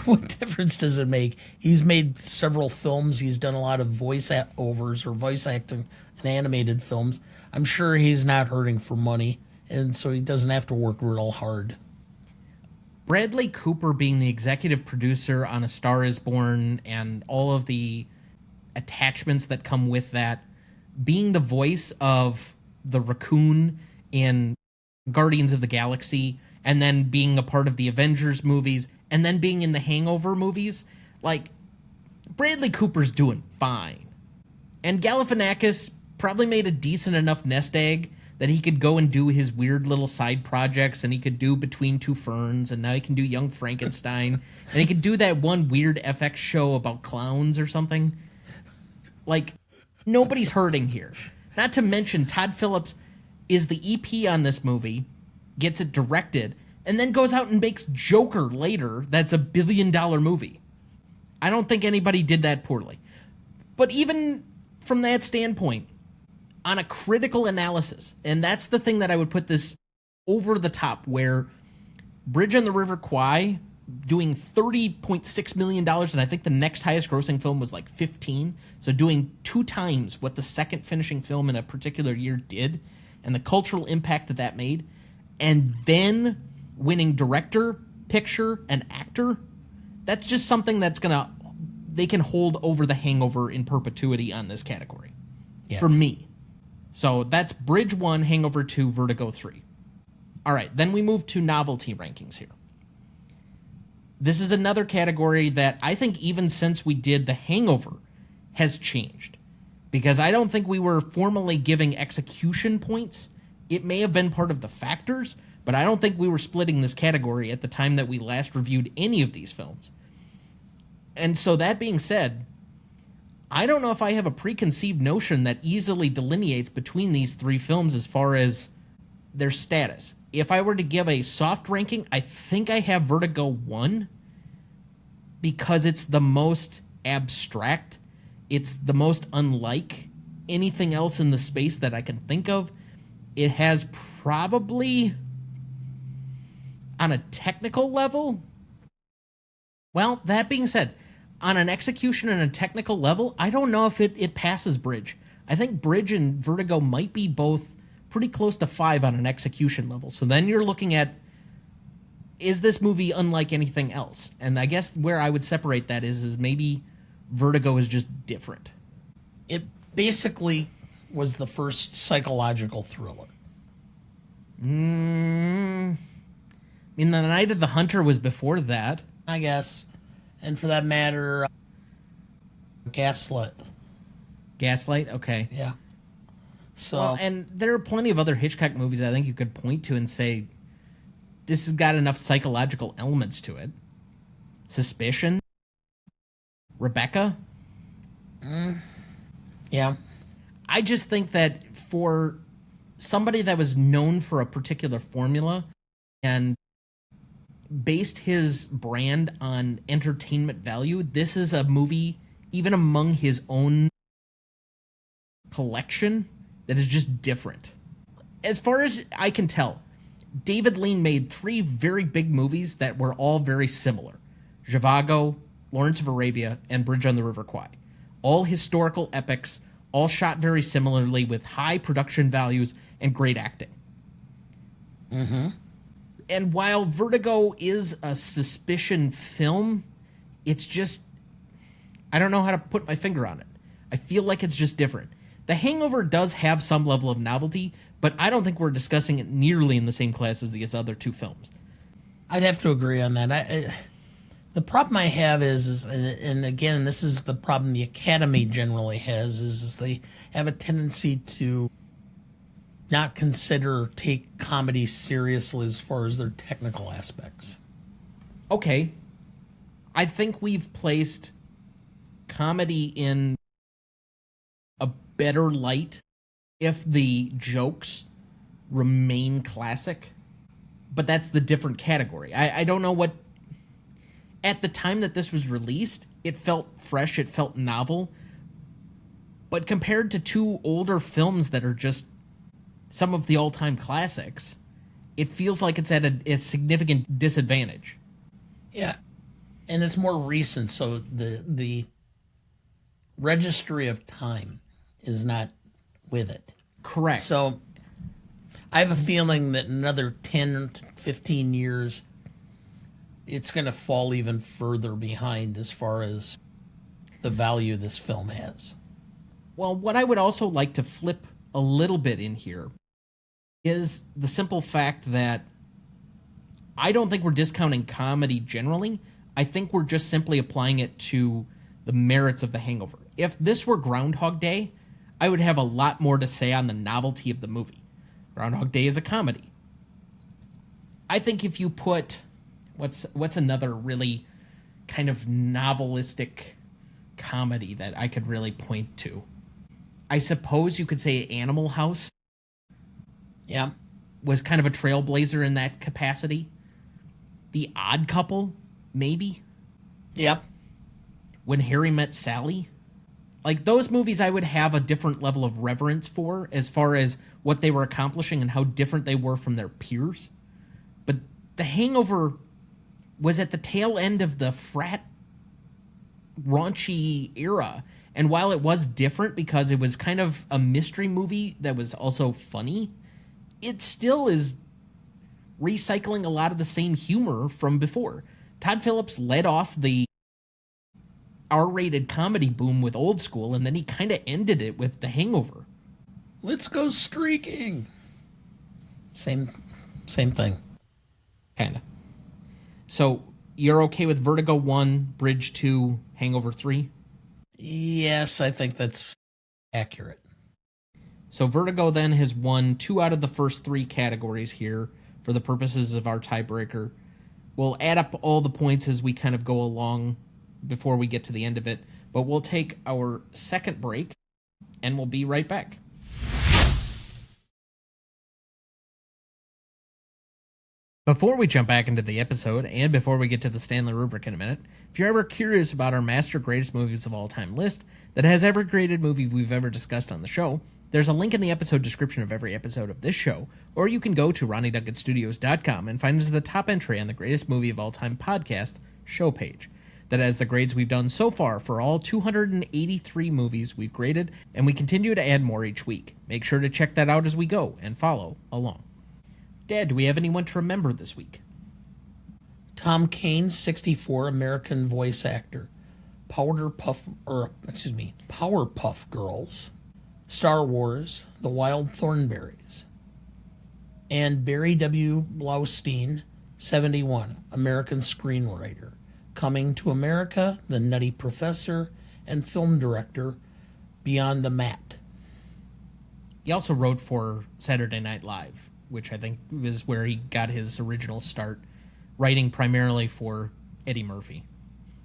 what difference does it make? He's made several films. He's done a lot of voice-overs or voice acting in animated films. I'm sure he's not hurting for money, and so he doesn't have to work real hard. Bradley Cooper being the executive producer on A Star is Born and all of the attachments that come with that, being the voice of the raccoon in Guardians of the Galaxy, and then being a part of the Avengers movies, and then being in the Hangover movies, like, Bradley Cooper's doing fine. And Galifianakis probably made a decent enough nest egg that he could go and do his weird little side projects, and he could do Between Two Ferns, and now he can do Young Frankenstein, and he could do that one weird FX show about clowns or something. Like, nobody's hurting here. Not to mention, Todd Phillips is the EP on this movie, gets it directed, and then goes out and makes Joker later. That's $1 billion movie. I don't think anybody did that poorly. But even from that standpoint, on a critical analysis, and that's the thing that I would put this over the top, where Bridge on the River Kwai doing $30.6 million, and I think the next highest grossing film was like 15, so doing 2 times what the second finishing film in a particular year did, and the cultural impact that that made, and then winning director, picture, and actor, that's just something that's they can hold over The Hangover in perpetuity on this category. Yes. For me. So that's Bridge 1, Hangover 2, Vertigo 3. All right, then we move to novelty rankings here. This is another category that I think even since we did The Hangover has changed. Because I don't think we were formally giving execution points. It may have been part of the factors, but I don't think we were splitting this category at the time that we last reviewed any of these films. And so that being said, I don't know if I have a preconceived notion that easily delineates between these 3 films as far as their status. If I were to give a soft ranking, I think I have Vertigo 1 because it's the most abstract. It's the most unlike anything else in the space that I can think of. It has probably, on a technical level, well, that being said, on an execution and a technical level, I don't know if it passes Bridge. I think Bridge and Vertigo might be both pretty close to 5 on an execution level. So then you're looking at, is this movie unlike anything else? And I guess where I would separate that is maybe Vertigo is just different. It basically was the first psychological thriller. I mean, The Night of the Hunter was before that. I guess. And for that matter, Gaslit. Gaslight? Okay. Yeah. So, Well, and there are plenty of other Hitchcock movies I think you could point to and say, this has got enough psychological elements to it. Suspicion? Rebecca? yeah. I just think that for somebody that was known for a particular formula and based his brand on entertainment value, this is a movie, even among his own collection, that is just different. As far as I can tell, David Lean made 3 very big movies that were all very similar. Zhivago, Lawrence of Arabia, and Bridge on the River Kwai. All historical epics, all shot very similarly with high production values and great acting. Mm-hmm. And while Vertigo is a suspicion film, it's just, I don't know how to put my finger on it. I feel like it's just different. The Hangover does have some level of novelty, but I don't think we're discussing it nearly in the same class as these other 2 films. I'd have to agree on that. The problem I have is and again, this is the problem the Academy generally has, is they have a tendency to not take comedy seriously as far as their technical aspects. Okay. I think we've placed comedy in a better light if the jokes remain classic, but that's the different category. I don't know what... At the time that this was released, it felt fresh, it felt novel, but compared to 2 older films that are just some of the all-time classics, it feels like it's at a significant disadvantage. Yeah, and it's more recent, so the registry of time is not with it. Correct. So I have a feeling that in another 10 to 15 years, it's going to fall even further behind as far as the value this film has. Well, what I would also like to flip a little bit in here is the simple fact that I don't think we're discounting comedy generally. I think we're just simply applying it to the merits of The Hangover. If this were Groundhog Day, I would have a lot more to say on the novelty of the movie. Groundhog Day is a comedy. I think if you put... What's another really kind of novelistic comedy that I could really point to? I suppose you could say Animal House. Yeah. Was kind of a trailblazer in that capacity. The Odd Couple, maybe. Yep. When Harry Met Sally. Like, those movies I would have a different level of reverence for as far as what they were accomplishing and how different they were from their peers. But The Hangover was at the tail end of the frat raunchy era. And while it was different because it was kind of a mystery movie that was also funny, it still is recycling a lot of the same humor from before. Todd Phillips led off the R-rated comedy boom with Old School, and then he kind of ended it with The Hangover. Let's go streaking. Same thing. Kind of. So, you're okay with Vertigo 1, Bridge 2, Hangover 3? Yes, I think that's accurate. So Vertigo then has won 2 out of the first 3 categories here for the purposes of our tiebreaker. We'll add up all the points as we kind of go along before we get to the end of it, but we'll take our second break, and we'll be right back. Before we jump back into the episode, and before we get to the Stanley Rubric in a minute, if you're ever curious about our Master Greatest Movies of All Time list that has every graded movie we've ever discussed on the show, there's a link in the episode description of every episode of this show, or you can go to RonnieDuncanStudios.com and find us the top entry on the Greatest Movie of All Time podcast show page. That has the grades we've done so far for all 283 movies we've graded, and we continue to add more each week. Make sure to check that out as we go and follow along. Dad, do we have anyone to remember this week? Tom Kane, 64, American voice actor. Powerpuff Girls, Star Wars, The Wild Thornberrys. And Barry W. Blaustein, 71, American screenwriter. Coming to America, The Nutty Professor, and film director, Beyond the Mat. He also wrote for Saturday Night Live, which I think is where he got his original start, writing primarily for Eddie Murphy,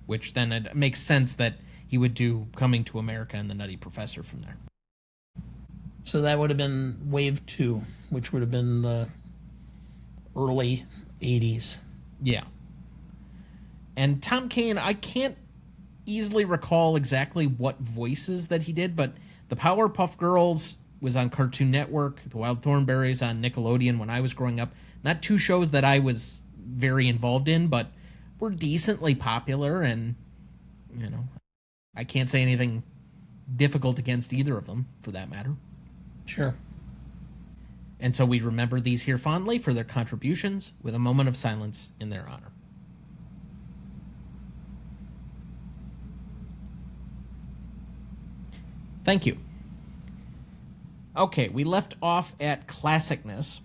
which then it makes sense that he would do Coming to America and The Nutty Professor from there. So that would have been wave 2, which would have been the early 80s. Yeah. And Tom Kane, I can't easily recall exactly what voices that he did, but the Powerpuff Girls was on Cartoon Network, the Wild Thornberrys on Nickelodeon when I was growing up. Not two shows that I was very involved in, but were decently popular, and, you know, I can't say anything difficult against either of them, for that matter. Sure. And so we remember these here fondly for their contributions with a moment of silence in their honor. Thank you. Okay, we left off at Classicness.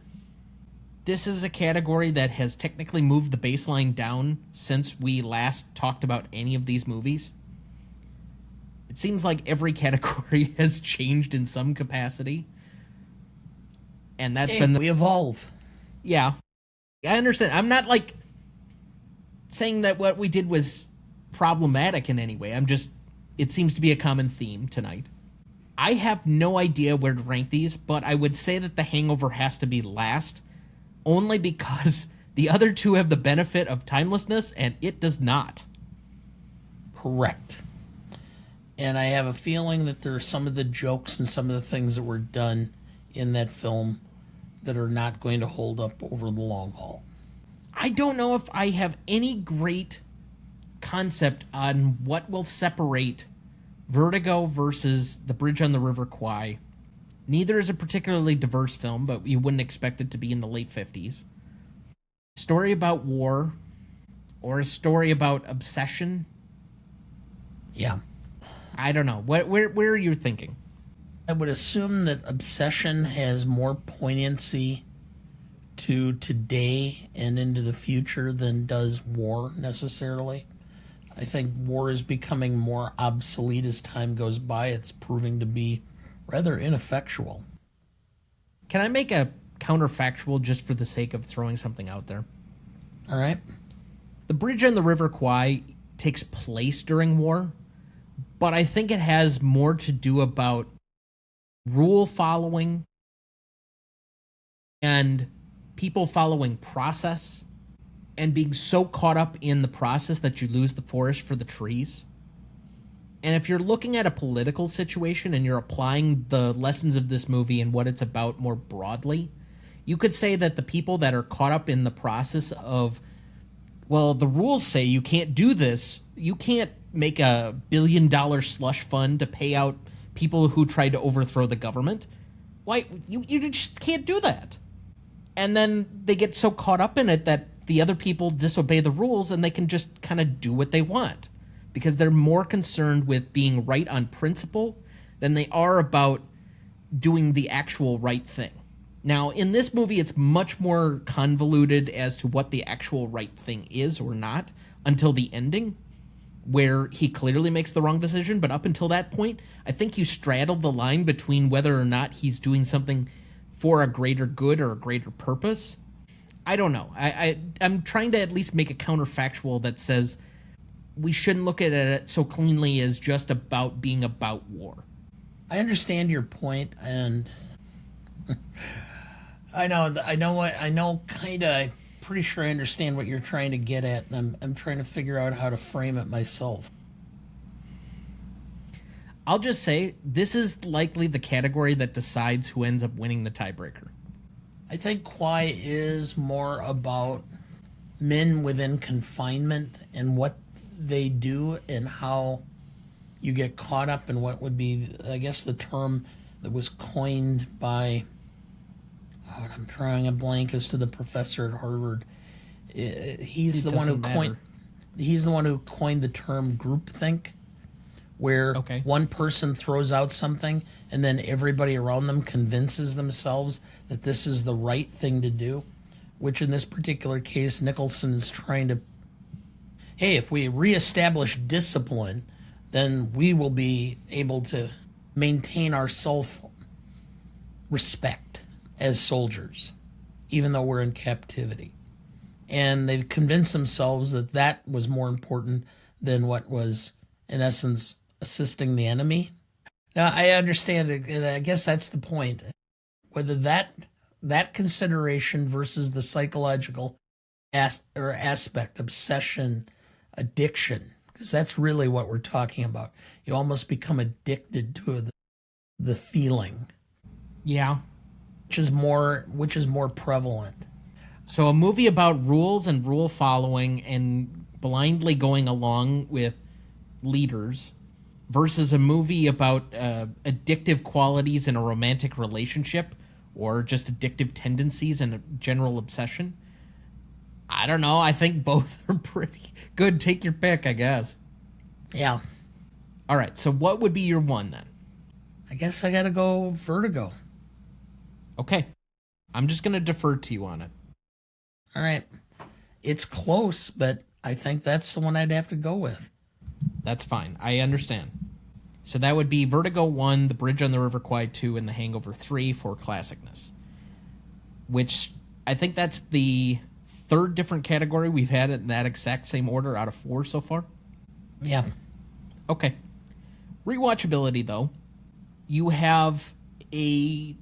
This is a category that has technically moved the baseline down since we last talked about any of these movies. It seems like every category has changed in some capacity. And that's been we evolve. Yeah. I understand. I'm not like saying that what we did was problematic in any way. It seems to be a common theme tonight. I have no idea where to rank these, but I would say that The Hangover has to be last, only because the other two have the benefit of timelessness and it does not. Correct. And I have a feeling that there are some of the jokes and some of the things that were done in that film that are not going to hold up over the long haul. I don't know if I have any great concept on what will separate Vertigo versus The Bridge on the River Kwai. Neither is a particularly diverse film, but you wouldn't expect it to be in the late 50s. Story about war, or a story about obsession. Yeah. I don't know. Where are you thinking? I would assume that obsession has more poignancy to today and into the future than does war necessarily. I think war is becoming more obsolete as time goes by. It's proving to be rather ineffectual. Can I make a counterfactual just for the sake of throwing something out there? All right. The Bridge on the River Kwai takes place during war, but I think it has more to do about rule following and people following process and being so caught up in the process that you lose the forest for the trees. And if you're looking at a political situation and you're applying the lessons of this movie and what it's about more broadly, you could say that the people that are caught up in the process of, well, the rules say you can't do this, you can't make a $1 billion slush fund to pay out people who tried to overthrow the government. Why? You just can't do that. And then they get so caught up in it that the other people disobey the rules and they can just kind of do what they want because they're more concerned with being right on principle than they are about doing the actual right thing. Now, in this movie, it's much more convoluted as to what the actual right thing is or not until the ending, where he clearly makes the wrong decision. But up until that point, I think you straddled the line between whether or not he's doing something for a greater good or a greater purpose. I don't know. I'm trying to at least make a counterfactual that says we shouldn't look at it so cleanly as just about being about war. I understand your point, and pretty sure I understand what you're trying to get at, and I'm trying to figure out how to frame it myself. I'll just say this is likely the category that decides who ends up winning the tiebreaker. I think Kwai is more about men within confinement and what they do and how you get caught up in what would be, I guess, the term that was coined by, I'm drawing a blank as to the professor at Harvard. He's the one who coined the term groupthink, where one person throws out something and then everybody around them convinces themselves that this is the right thing to do, which in this particular case, Nicholson is trying to, hey, if we reestablish discipline, then we will be able to maintain our self-respect as soldiers, even though we're in captivity. And they've convinced themselves that that was more important than what was, in essence, assisting the enemy. Now, I understand it, and I guess that's the point. Whether that consideration versus the psychological aspect, obsession, addiction, because that's really what we're talking about. You almost become addicted to the feeling, Yeah. which is more prevalent. So a movie about rules and rule following and blindly going along with leaders versus a movie about addictive qualities in a romantic relationship or just addictive tendencies and a general obsession. I don't know. I think both are pretty good. Take your pick, I guess. Yeah, All right. So what would be your one then? I guess I got to go Vertigo. Okay. I'm just going to defer to you on it. All right, it's close, but I think that's the one I'd have to go with. That's fine. I understand. So that would be Vertigo 1, The Bridge on the River Kwai 2, and The Hangover 3 for Classicness. Which I think that's the third different category we've had in that exact same order out of 4 so far. Yeah, Okay. Rewatchability, though. You have a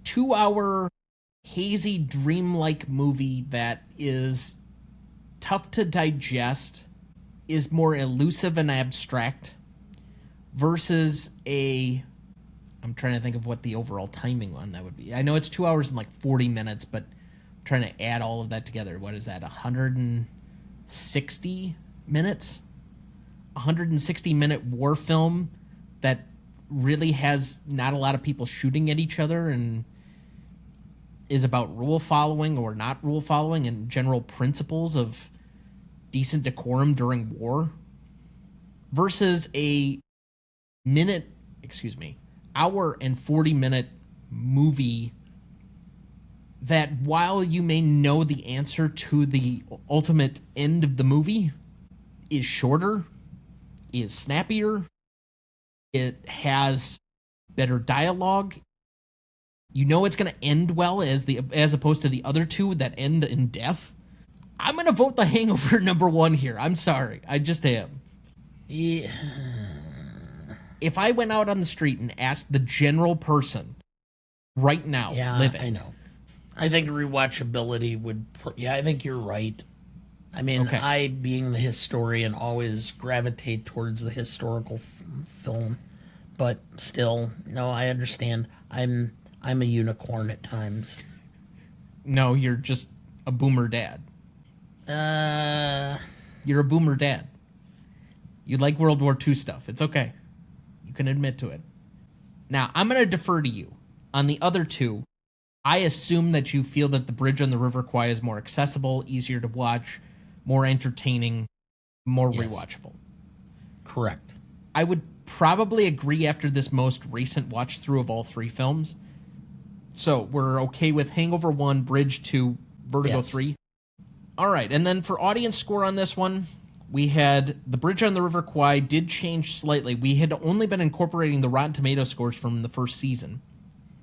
2-hour hazy dreamlike movie that is tough to digest, is more elusive and abstract, versus I'm trying to think of what the overall timing on that would be. I know it's 2 hours and like 40 minutes, but I'm trying to add all of that together. What is that? 160 minutes? 160-minute war film that really has not a lot of people shooting at each other and is about rule following or not rule following and general principles of decent decorum during war versus hour and 40-minute movie that, while you may know the answer to the ultimate end of the movie, is shorter, is snappier, it has better dialogue. You know it's going to end well as opposed to the other two that end in death. I'm going to vote The Hangover number 1 here. I'm sorry. I just am. yeah, If I went out on the street and asked the general person right now, yeah. living, I know. I think rewatchability would. Yeah, I think you're right. I mean, Okay. I, being the historian, always gravitate towards the historical film, but still, no, I understand. I'm a unicorn at times. no, you're just a boomer dad. Uh, You're a boomer dad. You like World War II stuff. It's okay. You can admit to it. Now, I'm going to defer to you. On the other two, I assume that you feel that The Bridge on the River Kwai is more accessible, easier to watch, more entertaining, more Yes. rewatchable. correct. I would probably agree after this most recent watch through of all 3 films. So we're okay with Hangover 1, Bridge 2, Vertigo Yes. 3. All right, and then for audience score on this one, we had The Bridge on the River Kwai did change slightly. We had only been incorporating the Rotten Tomato scores from the first season,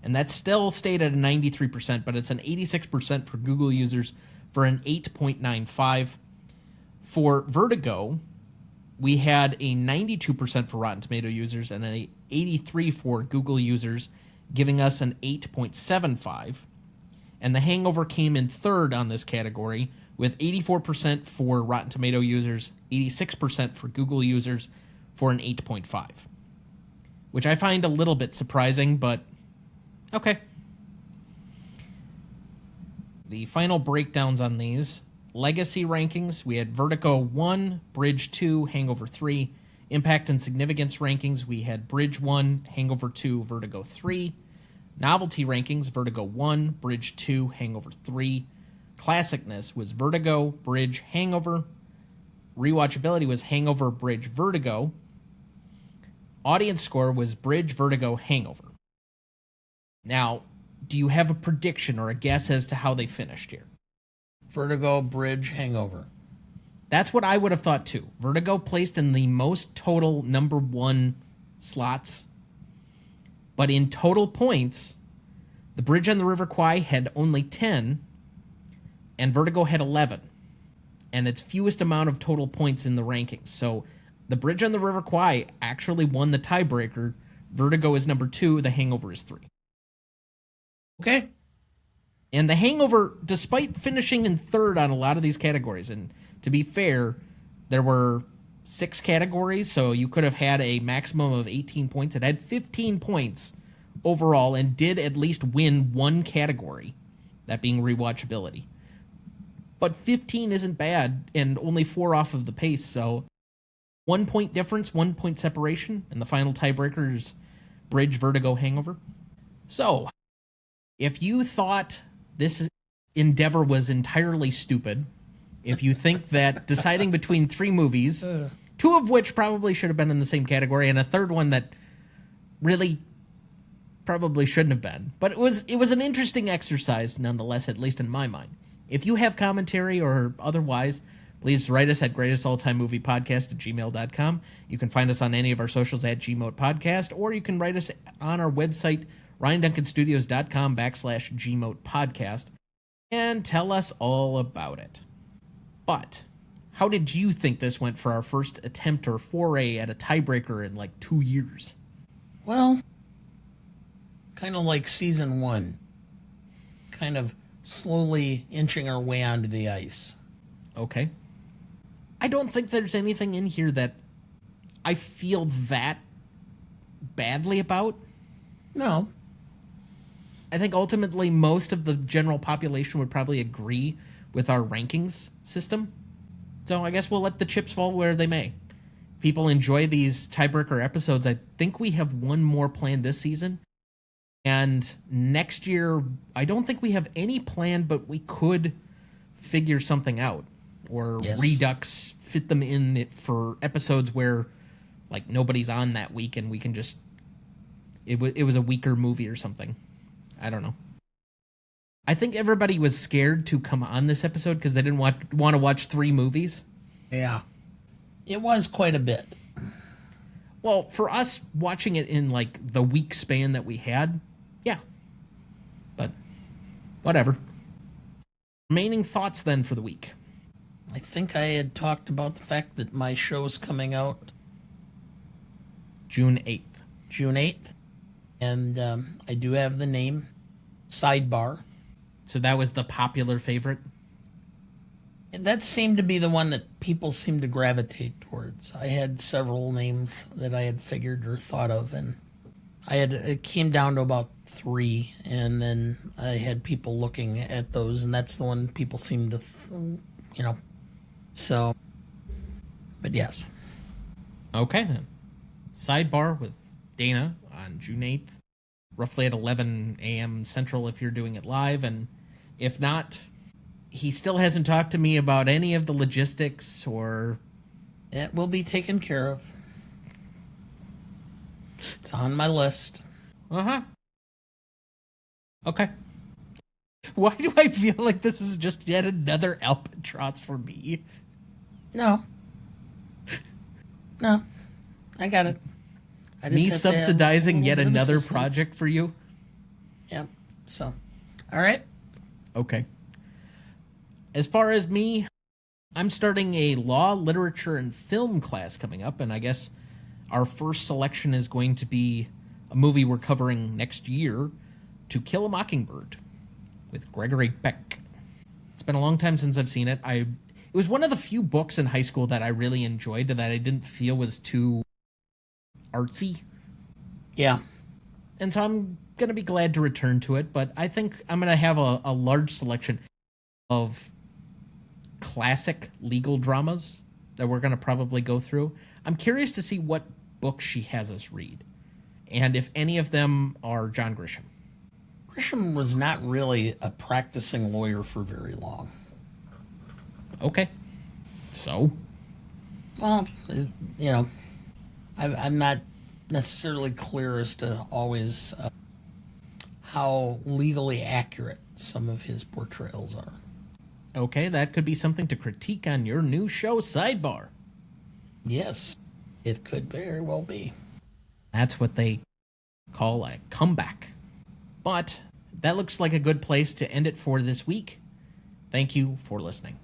and that still stayed at a 93%, but it's an 86% for Google users for an 8.95. For Vertigo, we had a 92% for Rotten Tomato users and an 83% for Google users, giving us an 8.75. And The Hangover came in third on this category with 84% for Rotten Tomato users, 86% for Google users for an 8.5. Which I find a little bit surprising, but okay. The final breakdowns on these. Legacy rankings, we had Vertigo 1, Bridge 2, Hangover 3. Impact and Significance rankings, we had Bridge 1, Hangover 2, Vertigo 3. Novelty rankings, Vertigo 1, Bridge 2, Hangover 3. Classicness was Vertigo, Bridge, Hangover. Rewatchability was Hangover, Bridge, Vertigo. Audience score was Bridge, Vertigo, Hangover. Now, do you have a prediction or a guess as to how they finished here? Vertigo, Bridge, Hangover. That's what I would have thought too. Vertigo placed in the most total number 1 slots. But in total points, The Bridge on the River Kwai had only 10, and Vertigo had 11. And its fewest amount of total points in the rankings. So The Bridge on the River Kwai actually won the tiebreaker Vertigo is number 2. The Hangover is 3. Okay. And The Hangover, despite finishing in third on a lot of these categories, and to be fair, there were 6 categories, so you could have had a maximum of 18 points. It had 15 points overall and did at least win one category, that being rewatchability. But 15 isn't bad, and only 4 off of the pace, so 1 point difference, 1 point separation, and the final tiebreaker is Bridge, Vertigo, Hangover. So, if you thought this endeavor was entirely stupid, if you think that deciding between 3 movies, 2 of which probably should have been in the same category, and a third one that really probably shouldn't have been, but it was an interesting exercise nonetheless, at least in my mind. If you have commentary or otherwise, please write us at greatestalltimemmoviepodcast@gmail.com. You can find us on any of our socials at GMOAT Podcast, or you can write us on our website, ryanduncanstudios.com/GMOAT Podcast, and tell us all about it. But how did you think this went for our first attempt or foray at a tiebreaker in like 2 years? Well, kind of like season 1. Kind of slowly inching our way onto the ice. Okay. I don't think there's anything in here that I feel that badly about. No. I think ultimately most of the general population would probably agree with our rankings system. So I guess we'll let the chips fall where they may. People enjoy these tiebreaker episodes. I think we have one more planned this season. And next year, I don't think we have any planned, but we could figure something out. Or redux, fit them in it for episodes where like nobody's on that week and we can just... It was a weaker movie or something. I don't know. I think everybody was scared to come on this episode because they didn't want to watch 3 movies. Yeah. It was quite a bit. Well, for us, watching it in like the week span that we had, yeah. But whatever. Remaining thoughts then for the week. I think I had talked about the fact that my show's coming out June 8th. June 8th. And I do have the name, Sidebar. So that was the popular favorite? And that seemed to be the one that people seemed to gravitate towards. I had several names that I had figured or thought of, and it came down to about 3, and then I had people looking at those, and that's the one people seemed to, so, but yes. Okay, then. Sidebar with Dana on June 8th, roughly at 11 a.m. Central if you're doing it live, and if not, he still hasn't talked to me about any of the logistics or... It will be taken care of. It's on my list. Uh-huh. Okay. Why do I feel like this is just yet another albatross for me? No. I got it. I just me have to subsidizing yet bit of another assistance. project for you? Yep. So, all right. Okay. As far as me, I'm starting a law, literature, and film class coming up, and I guess our first selection is going to be a movie we're covering next year, To Kill a Mockingbird, with Gregory Peck. It's been a long time since I've seen it. It was one of the few books in high school that I really enjoyed that I didn't feel was too artsy. Yeah. And so I'm going to be glad to return to it, but I think I'm going to have a large selection of classic legal dramas that we're going to probably go through. I'm curious to see what books she has us read, and if any of them are John Grisham. Grisham was not really a practicing lawyer for very long. Okay. So? Well, I'm not necessarily clear as to always how legally accurate some of his portrayals are. Okay, that could be something to critique on your new show, Sidebar. Yes, it could very well be. That's what they call a comeback. But that looks like a good place to end it for this week. Thank you for listening.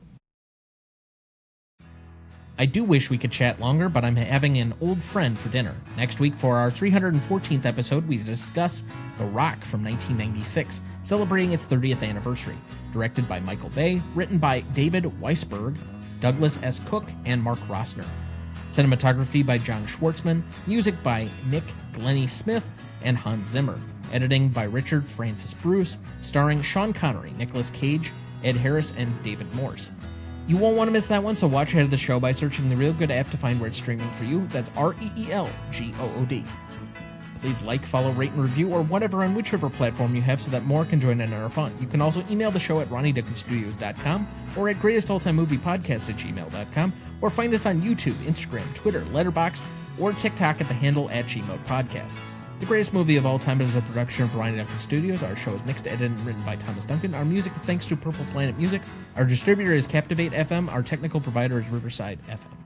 I do wish we could chat longer, but I'm having an old friend for dinner. Next week, for our 314th episode, we discuss The Rock from 1996, celebrating its 30th anniversary. Directed by Michael Bay, written by David Weisberg, Douglas S. Cook, and Mark Rosner. Cinematography by John Schwartzman, music by Nick Glennie Smith and Hans Zimmer. Editing by Richard Francis Bruce, starring Sean Connery, Nicolas Cage, Ed Harris, and David Morse. You won't want to miss that one, so watch ahead of the show by searching the Real Good app to find where it's streaming for you. That's REELGOOD. Please like, follow, rate, and review, or whatever on whichever platform you have so that more can join in our fun. You can also email the show at RonnieDuckinStudios.com or at GreatestAllTimeMoviePodcast@gmail.com, or find us on YouTube, Instagram, Twitter, Letterboxd, or TikTok at the handle at GMOAT Podcast. The Greatest Movie of All Time is a production of Ronnie Duncan Studios. Our show is mixed, edited, and written by Thomas Duncan. Our music is thanks to Purple Planet Music. Our distributor is Captivate FM. Our technical provider is Riverside FM.